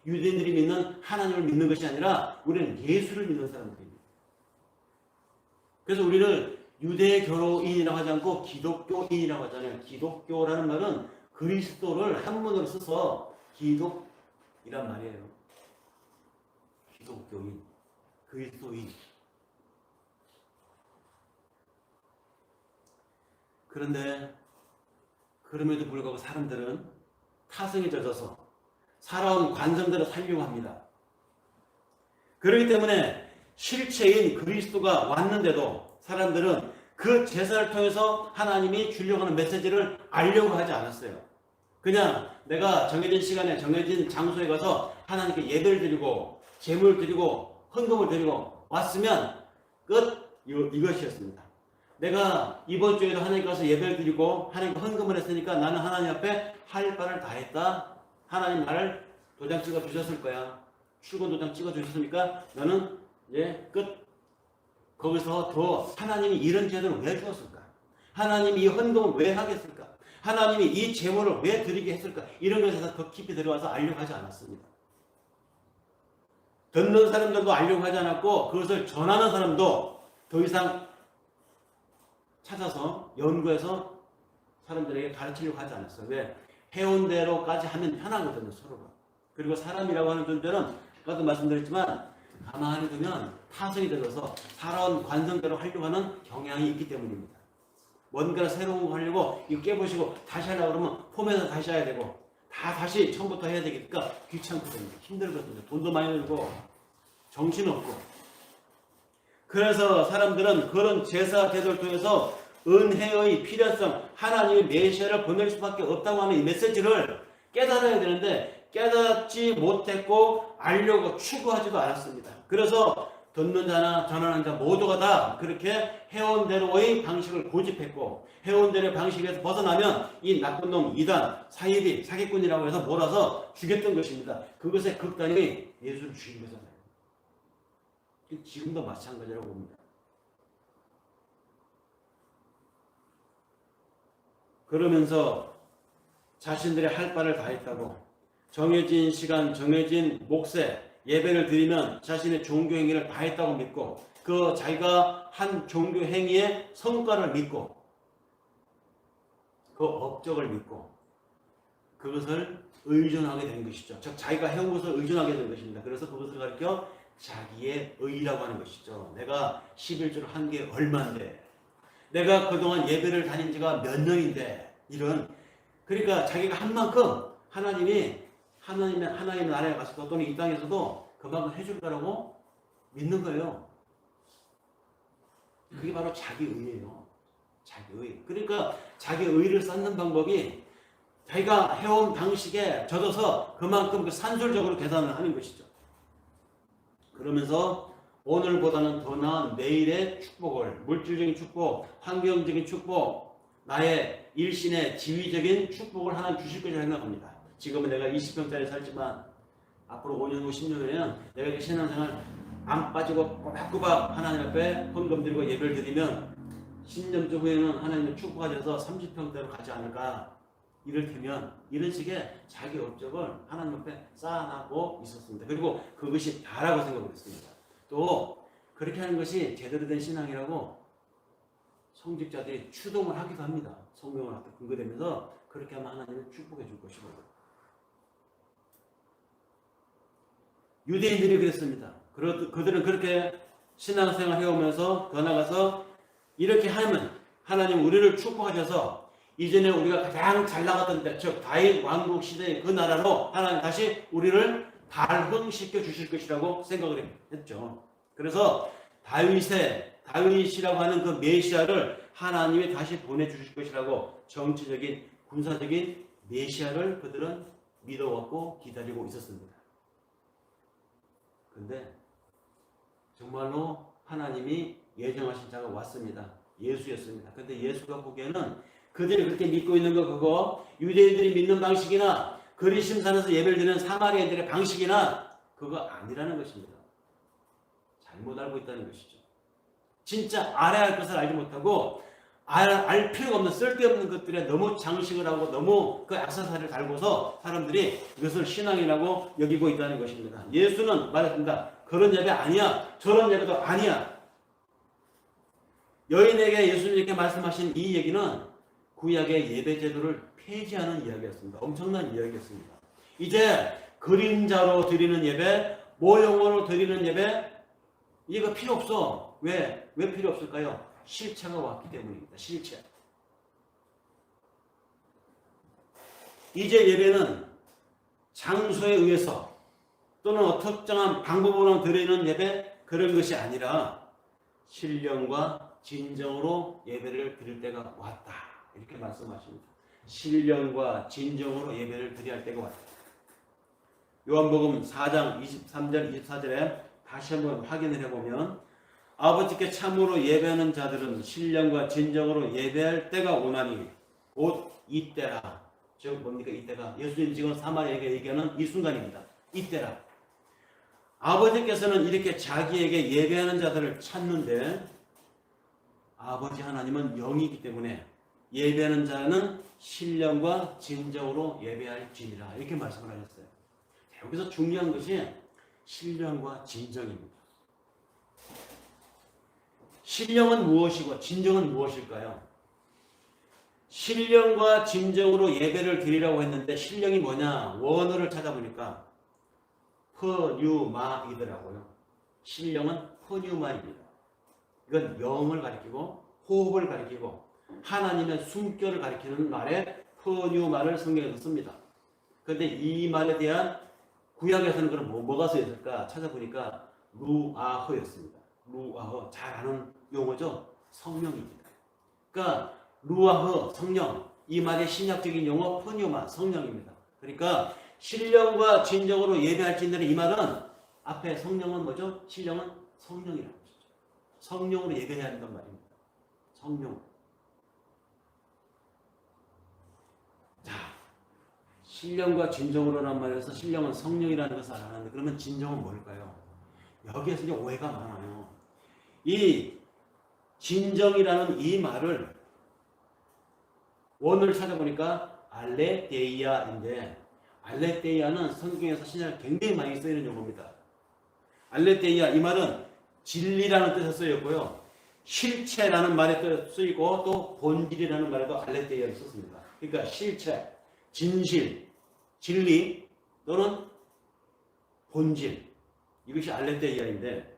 유대인들이 믿는 하나님을 믿는 것이 아니라 우리는 예수를 믿는 사람들입니다. 그래서 우리는 유대교인이라고 하지 않고 기독교인이라고 하잖아요. 기독교라는 말은 그리스도를 한문으로 써서 기독이란 말이에요. 기독교인, 그리스도인. 그런데 그럼에도 불구하고 사람들은 타성에 젖어서 살아온 관성대로 살려고 합니다. 그렇기 때문에 실체인 그리스도가 왔는데도 사람들은 그 제사를 통해서 하나님이 주려고 하는 메시지를 알려고 하지 않았어요. 그냥 내가 정해진 시간에 정해진 장소에 가서 하나님께 예배를 드리고 제물을 드리고 헌금을 드리고 왔으면 끝 이것이었습니다. 내가 이번 주에도 하나님 가서 예배를 드리고 하나님께 헌금을 했으니까 나는 하나님 앞에 할 바를 다 했다. 하나님 나를 도장 찍어 주셨을 거야. 출근 도장 찍어 주셨으니까 나는 이제 끝. 거기서 더 하나님이 이런 제도를 왜 주었을까? 하나님이 이 헌금을 왜 하겠을까? 하나님이 이 제물을 왜 드리게 했을까? 이런 것에서 더 깊이 들어가서 알려고 하지 않았습니다. 듣는 사람들도 알려고 하지 않았고 그것을 전하는 사람도 더 이상 찾아서 연구해서 사람들에게 가르치려고 하지 않았어요. 왜? 해온 대로까지 하면 편하거든요. 서로가. 그리고 사람이라고 하는 존재는 아까도 말씀드렸지만 가만히 두면 타성이 되어서 살아온 관성대로 하려고 하는 경향이 있기 때문입니다. 뭔가 새로운 거 하려고 이거 깨보시고 다시 하려고 그러면 폼에서 다시 해야 되고 다시 처음부터 해야 되니까 귀찮거든요. 힘들거든요. 돈도 많이 들고 정신없고. 그래서 사람들은 그런 제사 제도를 통해서 은혜의 필요성, 하나님의 메시아를 보낼 수밖에 없다고 하는 이 메시지를 깨달아야 되는데 깨닫지 못했고 알려고 추구하지도 않았습니다. 그래서 듣는 자나 전하는 자 모두가 다 그렇게 해온 대로의 방식을 고집했고 해온 대로의 방식에서 벗어나면 이 나쁜 놈 이단, 사이비, 사기꾼이라고 해서 몰아서 죽였던 것입니다. 그것의 극단이 예수를 죽인 거잖아요. 지금도 마찬가지라고 봅니다. 그러면서 자신들의 할 바를 다 했다고 정해진 시간, 정해진 몫에 예배를 드리면 자신의 종교 행위를 다 했다고 믿고 그 자기가 한 종교 행위의 성과를 믿고 그 업적을 믿고 그것을 의존하게 된 것이죠. 즉 자기가 해온 것을 의존하게 된 것입니다. 그래서 그것을 가리켜 자기의 의라고 하는 것이죠. 내가 11조를 한 게 얼마인데 내가 그동안 예배를 다닌 지가 몇 년인데 이런 그러니까 자기가 한 만큼 하나님의 나라에 가서도 또는 이 땅에서도 그만큼 해줄 거라고 믿는 거예요. 그게 바로 자기 의예요. 자기 의. 그러니까 자기 의를 쌓는 방법이 자기가 해온 방식에 젖어서 그만큼 산술적으로 계산을 하는 것이죠. 그러면서 오늘보다는 더 나은 내일의 축복을 물질적인 축복, 환경적인 축복, 나의 일신의 지위적인 축복을 하나님 주실 것이라 생각합니다. 지금은 내가 20평짜리 살지만 앞으로 5년 후 10년 후에는 내가 이렇게 신앙생활 안 빠지고 꼬박꼬박 하나님 앞에 헌금 드리고 예배를 드리면 10년쯤 후에는 하나님의 축복하셔서 30평대로 가지 않을까. 이를테면 이런 식의 자기 업적을 하나님 앞에 쌓아나고 있었습니다. 그리고 그것이 다라고 생각을 했습니다. 또 그렇게 하는 것이 제대로 된 신앙이라고 성직자들이 추동을 하기도 합니다. 성경을 앞에 근거되면서 그렇게 하면 하나님은 축복해 줄 것이고. 유대인들이 그랬습니다. 그들은 그렇게 신앙생활 해오면서 더 나가서 이렇게 하면 하나님 우리를 축복하셔서 이전에 우리가 가장 잘 나갔던 때, 즉 다윗 왕국 시대의 그 나라로 하나님 다시 우리를 발흥시켜 주실 것이라고 생각을 했죠. 그래서 다윗이라고 하는 그 메시아를 하나님이 다시 보내주실 것이라고 정치적인 군사적인 메시아를 그들은 믿어왔고 기다리고 있었습니다. 그런데 정말로 하나님이 예정하신 자가 왔습니다. 예수였습니다. 그런데 예수가 보기에는 그들이 그렇게 믿고 있는 거 그거 유대인들이 믿는 방식이나 그리심산에서 예배를 드리는 사마리아인들의 방식이나 그거 아니라는 것입니다. 잘못 알고 있다는 것이죠. 진짜 알아야 할 것을 알지 못하고 알 필요가 없는 쓸데없는 것들에 너무 장식을 하고 너무 그 액세서리를 달고서 사람들이 이것을 신앙이라고 여기고 있다는 것입니다. 예수는 말했습니다. 그런 예배 아니야. 저런 예배도 아니야. 여인에게 예수님이 이렇게 말씀하신 이 얘기는 구약의 예배 제도를 폐지하는 이야기였습니다. 엄청난 이야기였습니다. 이제 그림자로 드리는 예배, 모형으로 드리는 예배 이거 필요 없어. 왜 필요 없을까요? 실체가 왔기 때문입니다. 실체. 이제 예배는 장소에 의해서 또는 특정한 방법으로 드리는 예배 그런 것이 아니라 신령과 진정으로 예배를 드릴 때가 왔다. 이렇게 말씀하십니다. 신령과 진정으로 예배를 드려야 할 때가 왔다. 요한복음 4장 23절 24절에 다시 한번 확인을 해보면 아버지께 참으로 예배하는 자들은 신령과 진정으로 예배할 때가 오나니 곧 이때라. 즉 뭡니까 이때가? 예수님 지금 사마리아에게 얘기하는 이 순간입니다. 이때라. 아버지께서는 이렇게 자기에게 예배하는 자들을 찾는데 아버지 하나님은 영이기 때문에 예배하는 자는 신령과 진정으로 예배할지니라. 이렇게 말씀을 하셨어요. 여기서 중요한 것이 신령과 진정입니다. 신령은 무엇이고 진정은 무엇일까요? 신령과 진정으로 예배를 드리라고 했는데 신령이 뭐냐? 원어를 찾아보니까 퍼뉴마이더라고요. 신령은 퍼뉴마입니다. 이건 영을 가리키고 호흡을 가리키고 하나님의 숨결을 가리키는 말에 퍼뉴마를 성경에서 씁니다. 그런데 이 말에 대한 구약에서는 그럼 뭐가 쓰였을까 찾아보니까 루아허였습니다. 루아허 잘 아는 용어죠. 성령입니다. 그러니까 루아허 성령 이 말의 신약적인 용어 퍼뉴마 성령입니다. 그러니까 신령과 진정으로 예배할지인들의 이 말은 앞에 성령은 뭐죠? 신령은 성령이라는 것이죠. 성령으로 예배해야 한단 말입니다. 성령. 자, 신령과 진정으로란 말에서 신령은 성령이라는 것을 알았는데 그러면 진정은 뭘까요? 여기에서 이제 오해가 많아요. 이 진정이라는 이 말을 원어를 찾아보니까 알레데이아인데 알레데이아는 성경에서 신약에 굉장히 많이 쓰이는 용어입니다. 알레데이아 이 말은 진리라는 뜻에 쓰였고요. 실체라는 말에 쓰이고 또 본질이라는 말에도 알레데이아를 썼습니다. 그러니까 실체, 진실, 진리 또는 본질 이것이 알레데이아인데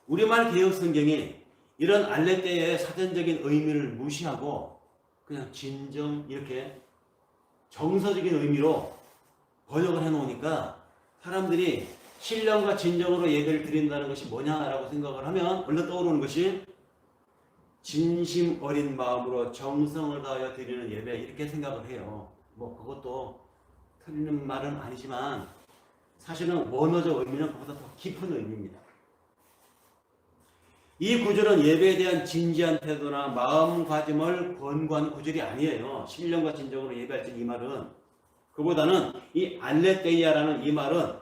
우리말 개혁 성경이 이런 알레데이아의 사전적인 의미를 무시하고 그냥 진정 이렇게 정서적인 의미로 번역을 해놓으니까 사람들이 신령과 진정으로 예배를 드린다는 것이 뭐냐라고 생각을 하면 얼른 떠오르는 것이 진심 어린 마음으로 정성을 다하여 드리는 예배 이렇게 생각을 해요. 뭐 그것도 틀린 말은 아니지만 사실은 원어적 의미는 그보다 더 깊은 의미입니다. 이 구절은 예배에 대한 진지한 태도나 마음가짐을 권고하는 구절이 아니에요. 신령과 진정으로 예배할지 이 말은 그보다는 이 알레데이아라는 이 말은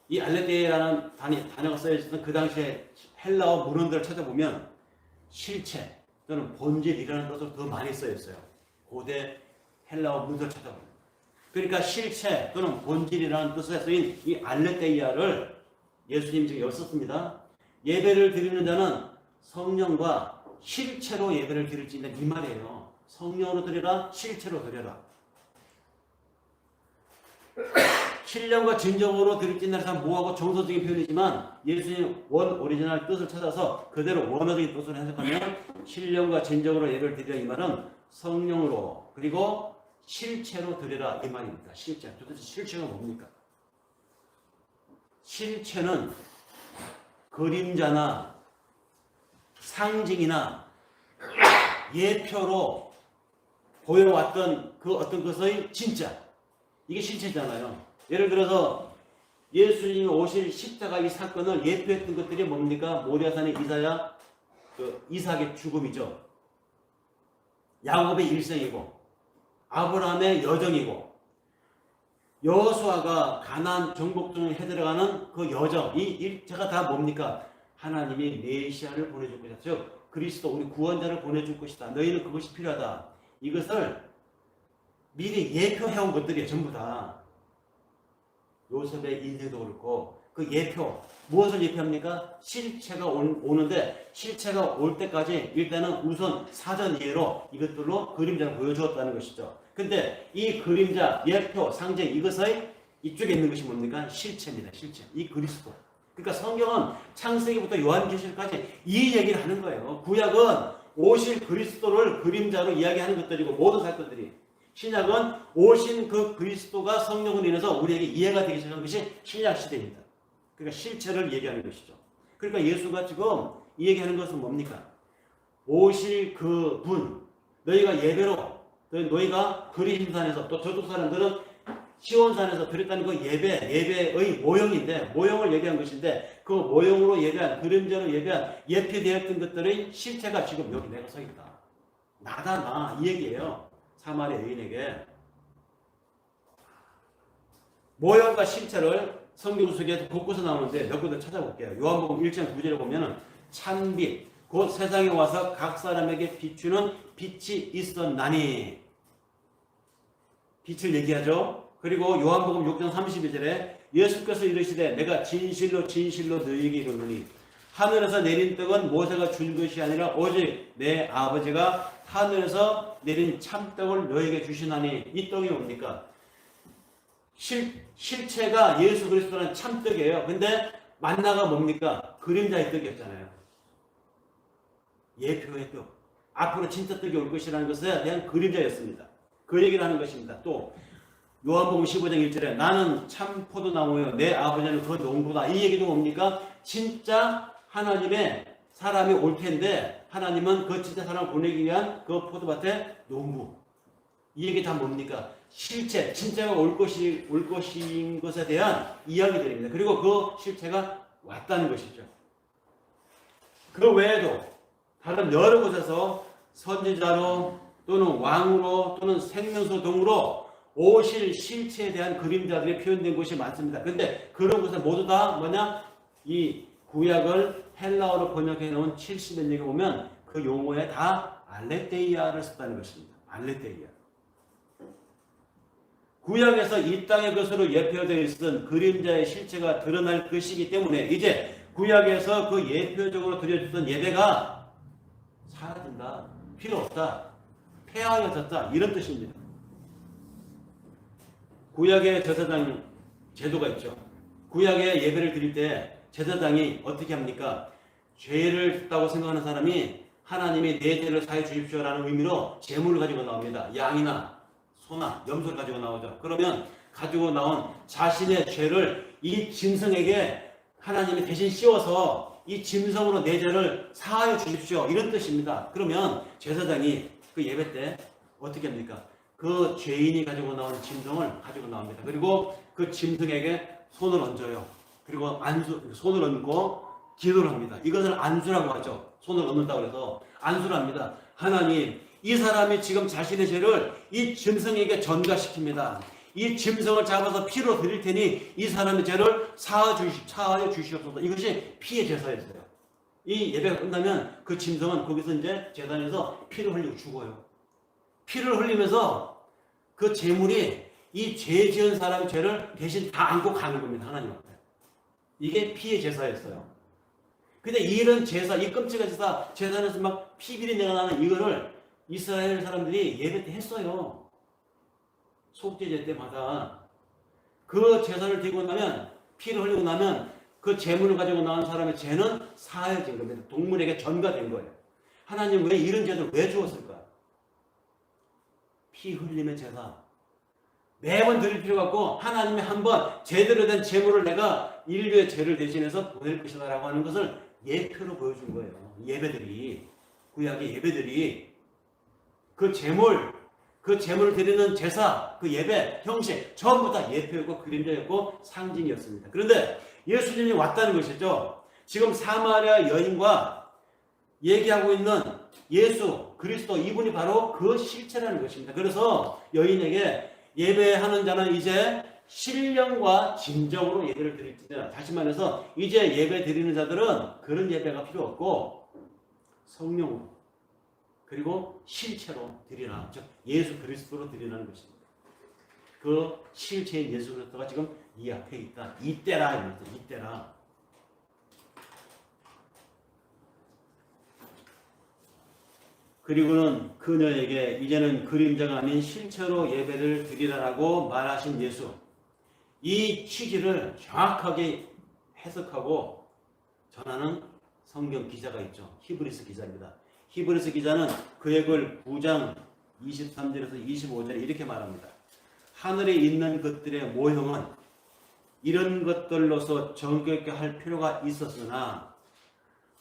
이 알레데이아라는 단어가 쓰여있었던 그 당시에 헬라어 문헌들을 찾아보면 실체 또는 본질이라는 뜻으로 더 많이 쓰여있어요. 고대 헬라어 문서를 찾아보면 그러니까 실체 또는 본질이라는 뜻에 쓰인 이 알레데이아를 예수님이 지금 여기 썼습니다. 예배를 드리는 자는 성령과 실체로 예배를 드릴지인데 이 말이에요. 성령으로 드려라, 실체로 드려라. 신령과 진정으로 드릴지는 참 모호하고 정서적인 표현이지만 예수님 원 오리지널 뜻을 찾아서 그대로 원어적인 뜻으로 해석하면 신령과 진정으로 예배를 드리라 이 말은 성령으로 그리고 실체로 드리라 이 말입니다. 실체. 도대체 실체가 뭡니까? 실체는 그림자나 상징이나 예표로 보여왔던 그 어떤 것의 진짜 이게 실체잖아요. 예를 들어서 예수님이 오실 십자가 이 사건을 예표했던 것들이 뭡니까? 모리아산의 이사야, 이삭의 죽음이죠. 야곱의 일생이고 아브라함의 여정이고 여호수아가 가나안 정복중에 해들어가는 그 여정 이 일체가 다 뭡니까? 하나님이 메시아를 보내줄 것이다. 즉 그리스도 우리 구원자를 보내줄 것이다. 너희는 그것이 필요하다. 이것을 미리 예표해온 것들이에요. 전부 다. 요셉의 인생도 그렇고 그 예표 무엇을 예표합니까? 실체가 오는데 실체가 올 때까지 일단은 우선 사전 이해로 이것들로 그림자를 보여주었다는 것이죠. 근데 이 그림자, 예표, 상징 이것의 이쪽에 있는 것이 뭡니까? 실체입니다. 실체. 이 그리스도. 그러니까 성경은 창세기부터 요한계시록까지 이 얘기를 하는 거예요. 구약은 오실 그리스도를 그림자로 이야기하는 것들이고 모든 사건들이 신약은 오신 그 그리스도가 성령으로 인해서 우리에게 이해가 되기 시작한 것이 신약 시대입니다. 그러니까 실체를 얘기하는 것이죠. 그러니까 예수가 지금 이 얘기하는 것은 뭡니까? 오실 그 분, 너희가 예배로, 너희가 그리심산에서 또 저쪽 사람들은 시온산에서 드렸다는 그 예배의 모형인데, 모형을 얘기한 것인데, 그 모형으로 예배한, 그림자로 예배한, 예표되었던 것들의 실체가 지금 여기 내가 서 있다. 나다, 나. 이 얘기예요. 사마리아 여인에게. 모형과 실체를 성경 속에 곳곳에 나오는데 몇 군데 찾아볼게요. 요한복음 1장 9절에 보면은 찬빛, 곧 세상에 와서 각 사람에게 비추는 빛이 있었나니. 빛을 얘기하죠. 그리고 요한복음 6장 32절에 예수께서 이르시되 내가 진실로 진실로 너희에게 이르노니 하늘에서 내린 떡은 모세가 준 것이 아니라 오직 내 아버지가 하늘에서 내린 참떡을 너에게 주시나니. 이 떡이 뭡니까? 실체가 예수 그리스도라는 참떡이에요. 근데 만나가 뭡니까? 그림자의 떡이었잖아요. 예표의 떡. 앞으로 진짜 떡이 올 것이라는 것에 대한 그림자였습니다. 그 얘기를 하는 것입니다. 또 요한복음 15장 1절에 나는 참 포도나무요 내 아버지는 그 농부다. 이 얘기도 뭡니까? 진짜 하나님의 사람이 올 텐데 하나님은 그 진짜 사람을 보내기 위한 그 포도밭의 농부. 이 얘기 다 뭡니까? 실체, 진짜가 올 것인 것에 대한 이야기들입니다. 그리고 그 실체가 왔다는 것이죠. 그 외에도 다른 여러 곳에서 선지자로 또는 왕으로 또는 생명수 등으로 오실 실체에 대한 그림자들이 표현된 것이 많습니다. 근데 그런 것은 모두 다 뭐냐? 이 구약을 헬라어로 번역해 놓은 70여 년에 보면 그 용어에 다 알레테이아를 썼다는 것입니다. 알레테이아. 구약에서 이 땅의 것으로 예표되어 있었던 그림자의 실체가 드러날 것이기 때문에 이제 구약에서 그 예표적으로 드려졌던 예배가 사라진다. 필요 없다. 폐하여졌다. 이런 뜻입니다. 구약의 제사장 제도가 있죠. 구약의 예배를 드릴 때 제사장이 어떻게 합니까? 죄를 했다고 생각하는 사람이 하나님이 내 죄를 사해 주십시오라는 의미로 제물을 가지고 나옵니다. 양이나 소나 염소를 가지고 나오죠. 그러면 가지고 나온 자신의 죄를 이 짐승에게 하나님이 대신 씌워서 이 짐승으로 내 죄를 사하여 주십시오. 이런 뜻입니다. 그러면 제사장이 그 예배 때 어떻게 합니까? 그 죄인이 가지고 나온 짐승을 가지고 나옵니다. 그리고 그 짐승에게 손을 얹어요. 그리고 손을 얹고 기도를 합니다. 이것을 안수라고 하죠. 손을 얹는다고 해서 안수를 합니다. 하나님, 이 사람이 지금 자신의 죄를 이 짐승에게 전가시킵니다. 이 짐승을 잡아서 피로 드릴 테니 이 사람의 죄를 사하여 주시옵소서. 이것이 피의 제사였어요. 이 예배가 끝나면 그 짐승은 거기서 이제 제단에서 피를 흘리고 죽어요. 피를 흘리면서 그 제물이 이 죄 지은 사람의 죄를 대신 다 안고 가는 겁니다. 하나님 앞에. 이게 피의 제사였어요. 근데 이런 제사, 이 끔찍한 제사, 제사에서 막 피비린내가 나는 이거를 이스라엘 사람들이 예배 때 했어요. 속죄제 때마다. 그 제사를 드리고 나면, 피를 흘리고 나면 그 제물을 가지고 나온 사람의 죄는 사해진 겁니다. 동물에게 전가된 거예요. 하나님 왜 이런 제도를 왜 주었을까? 피 흘림의 제사. 매번 드릴 필요가 없고 하나님이 한번 제대로 된 제물을 내가 인류의 죄를 대신해서 보낼 것이다 라고 하는 것을 예표로 보여준 거예요. 예배들이, 구약의 예배들이 그 제물을 드리는 제사, 그 예배, 형식 전부 다 예표였고 그림자였고 상징이었습니다. 그런데 예수님이 왔다는 것이죠. 지금 사마리아 여인과 얘기하고 있는 예수 그리스도, 이분이 바로 그 실체라는 것입니다. 그래서 여인에게 예배하는 자는 이제 신령과 진정으로 예배를 드릴지니라. 다시 말해서 이제 예배 드리는 자들은 그런 예배가 필요 없고 성령으로 그리고 실체로 드리라. 즉 예수 그리스도로 드리라는 것입니다. 그 실체인 예수 그리스도가 지금 이 앞에 있다. 이때라 이거죠. 이때라. 그리고는 그녀에게 이제는 그림자가 아닌 실체로 예배를 드리라라고 말하신 예수. 이 취지를 정확하게 해석하고 전하는 성경 기자가 있죠. 히브리서 기자입니다. 히브리서 기자는 그의 글 9장 23절에서 25절에 이렇게 말합니다. 하늘에 있는 것들의 모형은 이런 것들로서 정결케 할 필요가 있었으나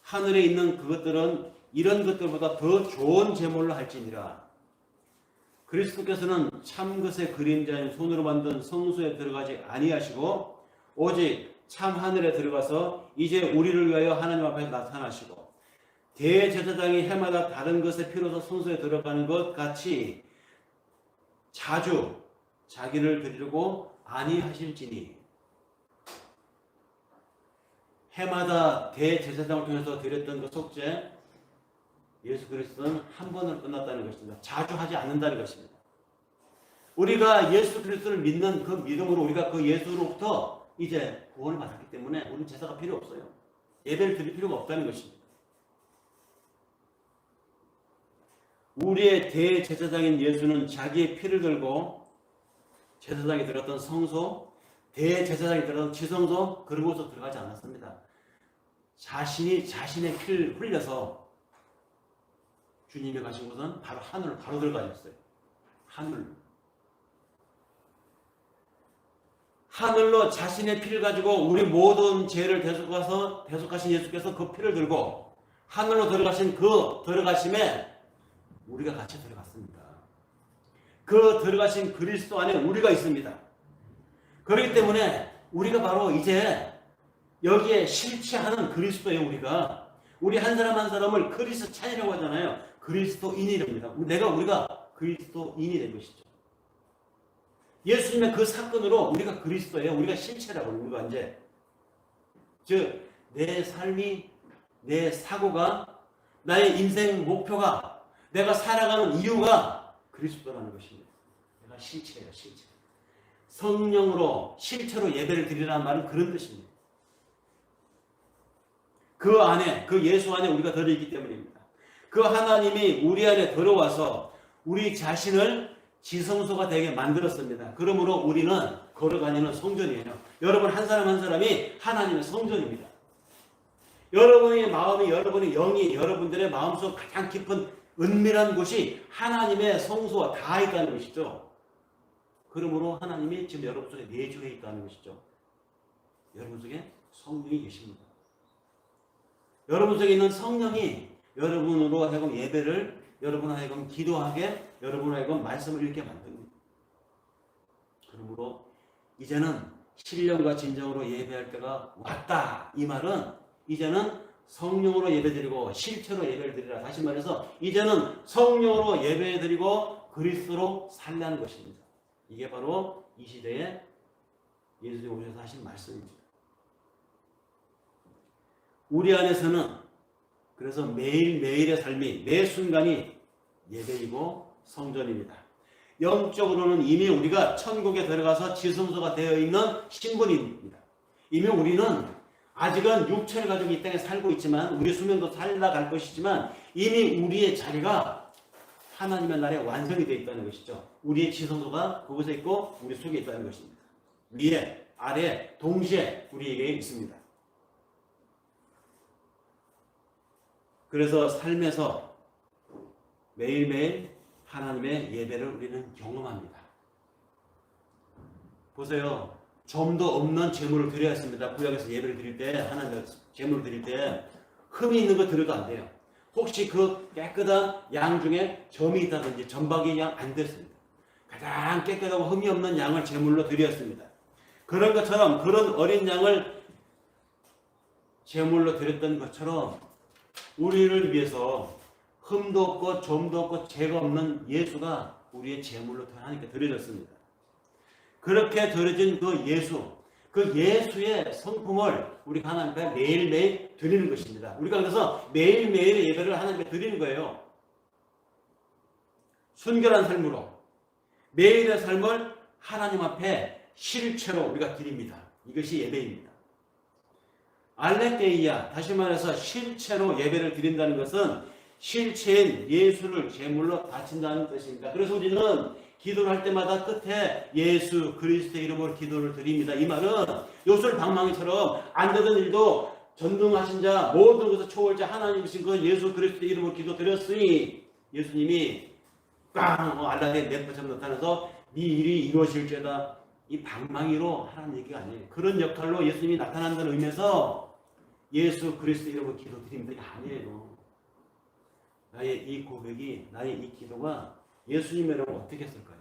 하늘에 있는 그것들은 이런 것들보다 더 좋은 제물로 할지니라. 그리스도께서는 참 것의 그림자인 손으로 만든 성소에 들어가지 아니하시고 오직 참 하늘에 들어가서 이제 우리를 위하여 하나님 앞에 나타나시고 대제사장이 해마다 다른 것의 피로서 성소에 들어가는 것 같이 자주 자기를 드리려고 아니하실지니. 해마다 대제사장을 통해서 드렸던 그 속죄, 예수 그리스도는 한 번으로 끝났다는 것입니다. 자주 하지 않는다는 것입니다. 우리가 예수 그리스도를 믿는 그 믿음으로 우리가 그 예수로부터 이제 구원을 받았기 때문에 우리는 제사가 필요 없어요. 예배를 드릴 필요가 없다는 것입니다. 우리의 대제사장인 예수는 자기의 피를 들고 제사장이 들어갔던 성소, 대제사장이 들어갔던 지성소, 그러고서 들어가지 않았습니다. 자신의 피를 흘려서 주님이 가신 곳은 바로 하늘로 바로 들어가셨어요. 하늘로 자신의 피를 가지고 우리 모든 죄를 대속하신 예수께서 그 피를 들고 하늘로 들어가신 그 들어가심에 우리가 같이 들어갔습니다. 그 들어가신 그리스도 안에 우리가 있습니다. 그렇기 때문에 우리가 바로 이제 여기에 실체하는 그리스도예요. 우리 한 사람 한 사람을 그리스도찬이라고 하잖아요. 그리스도인이랍니다. 우리가 그리스도인이 된 것이죠. 예수님의 그 사건으로 우리가 그리스도예요. 우리가 실체라고. 우리가 이제 즉 내 삶이, 내 사고가, 나의 인생 목표가, 내가 살아가는 이유가 그리스도라는 것입니다. 내가 실체예요. 실체. 성령으로 실체로 예배를 드리라는 말은 그런 뜻입니다. 그 안에, 그 예수 안에 우리가 들어있기 때문입니다. 그 하나님이 우리 안에 들어와서 우리 자신을 지성소가 되게 만들었습니다. 그러므로 우리는 걸어다니는 성전이에요. 여러분 한 사람 한 사람이 하나님의 성전입니다. 여러분의 마음이, 여러분의 영이, 여러분들의 마음속 가장 깊은 은밀한 곳이 하나님의 성소와 다 있다는 것이죠. 그러므로 하나님이 지금 여러분 속에 내주해 있다는 것이죠. 여러분 속에 성령이 계십니다. 여러분 속에 있는 성령이 여러분으로 하여금 예배를, 여러분 하여금 기도하게, 여러분 하여금 말씀을 읽게 만듭니다. 그러므로 이제는 신령과 진정으로 예배할 때가 왔다. 이 말은 이제는 성령으로 예배드리고 실체로 예배를 드리라. 다시 말해서 이제는 성령으로 예배드리고 그리스도로 살라는 것입니다. 이게 바로 이 시대에 예수님 오셔서 하신 말씀입니다. 우리 안에서는 그래서 매일매일의 삶이, 매 순간이 예배이고 성전입니다. 영적으로는 이미 우리가 천국에 들어가서 지성소가 되어 있는 신분입니다. 이미 우리는 아직은 육체를 가지고 이 땅에 살고 있지만 우리 수명도 살아갈 것이지만 이미 우리의 자리가 하나님의 나라에 완성이 되어 있다는 것이죠. 우리의 지성소가 그곳에 있고 우리 속에 있다는 것입니다. 위에 아래 동시에 우리에게 있습니다. 그래서 삶에서 매일매일 하나님의 예배를 우리는 경험합니다. 보세요. 점도 없는 제물을 드려야 했습니다. 구약에서 예배를 드릴 때, 하나님의 제물을 드릴 때 흠이 있는 거 드려도 안 돼요. 혹시 그 깨끗한 양 중에 점이 있다든지 점박이 양 안 됐습니다. 가장 깨끗하고 흠이 없는 양을 제물로 드렸습니다. 그런 것처럼 그런 어린 양을 제물로 드렸던 것처럼 우리를 위해서 흠도 없고 점도 없고 죄가 없는 예수가 우리의 제물로 하나님께 드려졌습니다. 그렇게 드려진 그 예수의 성품을 우리가 하나님께 매일매일 드리는 것입니다. 우리가 그래서 매일매일 예배를 하나님께 드리는 거예요. 순결한 삶으로 매일의 삶을 하나님 앞에 실체로 우리가 드립니다. 이것이 예배입니다. 알레게이아, 다시 말해서 실체로 예배를 드린다는 것은 실체인 예수를 제물로 바친다는 뜻입니다. 그래서 우리는 기도를 할 때마다 끝에 예수 그리스도의 이름으로 기도를 드립니다. 이 말은 요술 방망이처럼 안 되던 일도 전능하신 자, 모든 것을 초월자 하나님이신 그 예수 그리스도의 이름으로 기도 드렸으니 예수님이 알라에 맵처럼 나타나서 네 일이 이루어질죄다. 이 방망이로 하라는 얘기가 아니에요. 그런 역할로 예수님이 나타난다는 의미에서 예수 그리스도 이름으로 기도 드립니다. 이게 아니에요. 나의 이 고백이, 나의 이 기도가 예수님이라고 어떻게 했을까요?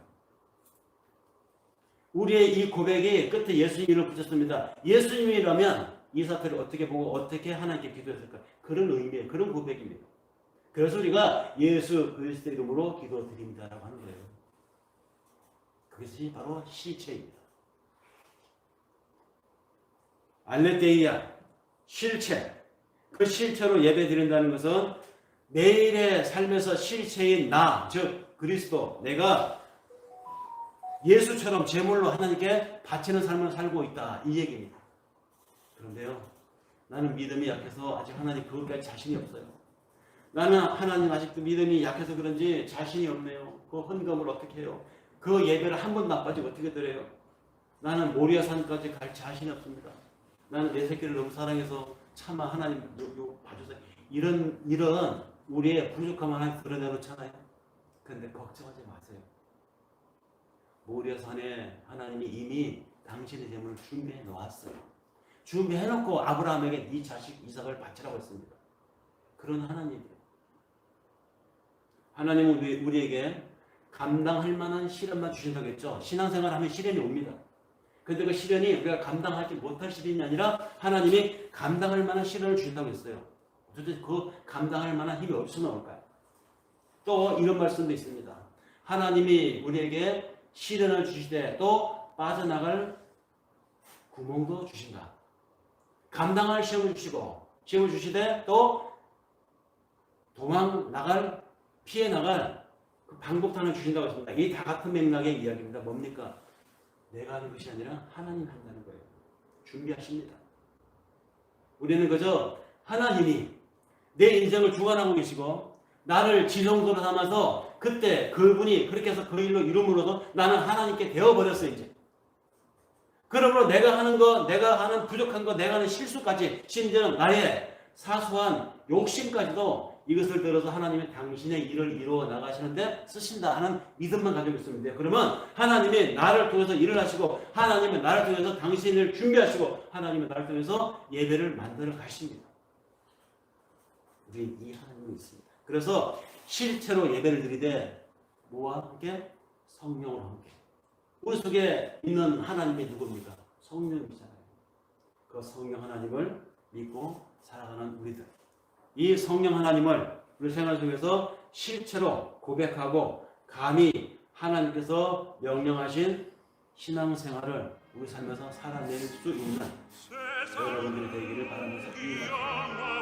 우리의 이 고백이 끝에 예수님 이름을 붙였습니다. 예수님이라면 이 사태를 어떻게 보고 어떻게 하나님께 기도했을까요? 그런 의미예요. 그런 고백입니다. 그래서 우리가 예수 그리스도 이름으로 기도 드립니다라고 하는 거예요. 그것이 바로 실체입니다. 알레데이아, 실체. 그 실체로 예배 드린다는 것은 매일의 삶에서 실체인 나, 즉 그리스도, 내가 예수처럼 제물로 하나님께 바치는 삶을 살고 있다. 이 얘기입니다. 그런데요, 나는 믿음이 약해서 아직 하나님 그것까지 자신이 없어요. 나는 하나님 아직도 믿음이 약해서 그런지 자신이 없네요. 그 헌금을 어떻게 해요? 그 예배를 한 번도 안 빠지고 어떻게 드려요? 나는 모리아산까지 갈 자신이 없습니다. 나는 내 새끼를 너무 사랑해서 차마 하나님 봐주세요. 이런 우리의 부족함을 하나님 드러내놓잖아요. 그런데 걱정하지 마세요. 모리아산에 하나님이 이미 당신의 재물을 준비해 놓았어요. 준비해놓고 아브라함에게 네 자식 이삭을 바치라고 했습니다. 그런 하나님이에요. 하나님은 우리에게 감당할 만한 시련만 주신다고 했죠. 신앙생활 하면 시련이 옵니다. 그런데 그 시련이 우리가 감당하지 못할 시련이 아니라 하나님이 감당할 만한 시련을 주신다고 했어요. 도대체 그 감당할 만한 힘이 어디서 나올까요? 또 이런 말씀도 있습니다. 하나님이 우리에게 시련을 주시되 또 빠져나갈 구멍도 주신다. 감당할 시험을 주시고 시험을 주시되 또 피해 나갈 그 방법도 하나 주신다고 했습니다. 이 다 같은 맥락의 이야기입니다. 뭡니까? 내가 하는 것이 아니라 하나님 한다는 거예요. 준비하십니다. 우리는 그저 하나님이 내 인생을 주관하고 계시고 나를 지성소로 삼아서 그때 그분이 그렇게 해서 그 일로 이름으로도 나는 하나님께 되어버렸어요. 이제 그러므로 내가 하는 부족한 거, 내가 하는 실수까지, 심지어는 나의 사소한 욕심까지도 이것을 들어서 하나님이 당신의 일을 이루어 나가시는데 쓰신다 하는 믿음만 가지고 있으면 돼요. 그러면 하나님이 나를 통해서 일을 하시고 하나님이 나를 통해서 당신을 준비하시고 하나님이 나를 통해서 예배를 만들어 가십니다. 우리 이 하나님이 있습니다. 그래서 실체로 예배를 드리되 뭐와 함께? 성령과 함께. 우리 속에 있는 하나님이 누굽니까? 성령이잖아요. 그 성령 하나님을 믿고 살아가는 우리들. 이 성령 하나님을 우리 생활 속에서 실체로 고백하고 감히 하나님께서 명령하신 신앙생활을 우리 삶에서 살아낼 수 있는 여러분들이 되기를 바라면서 기도합니다.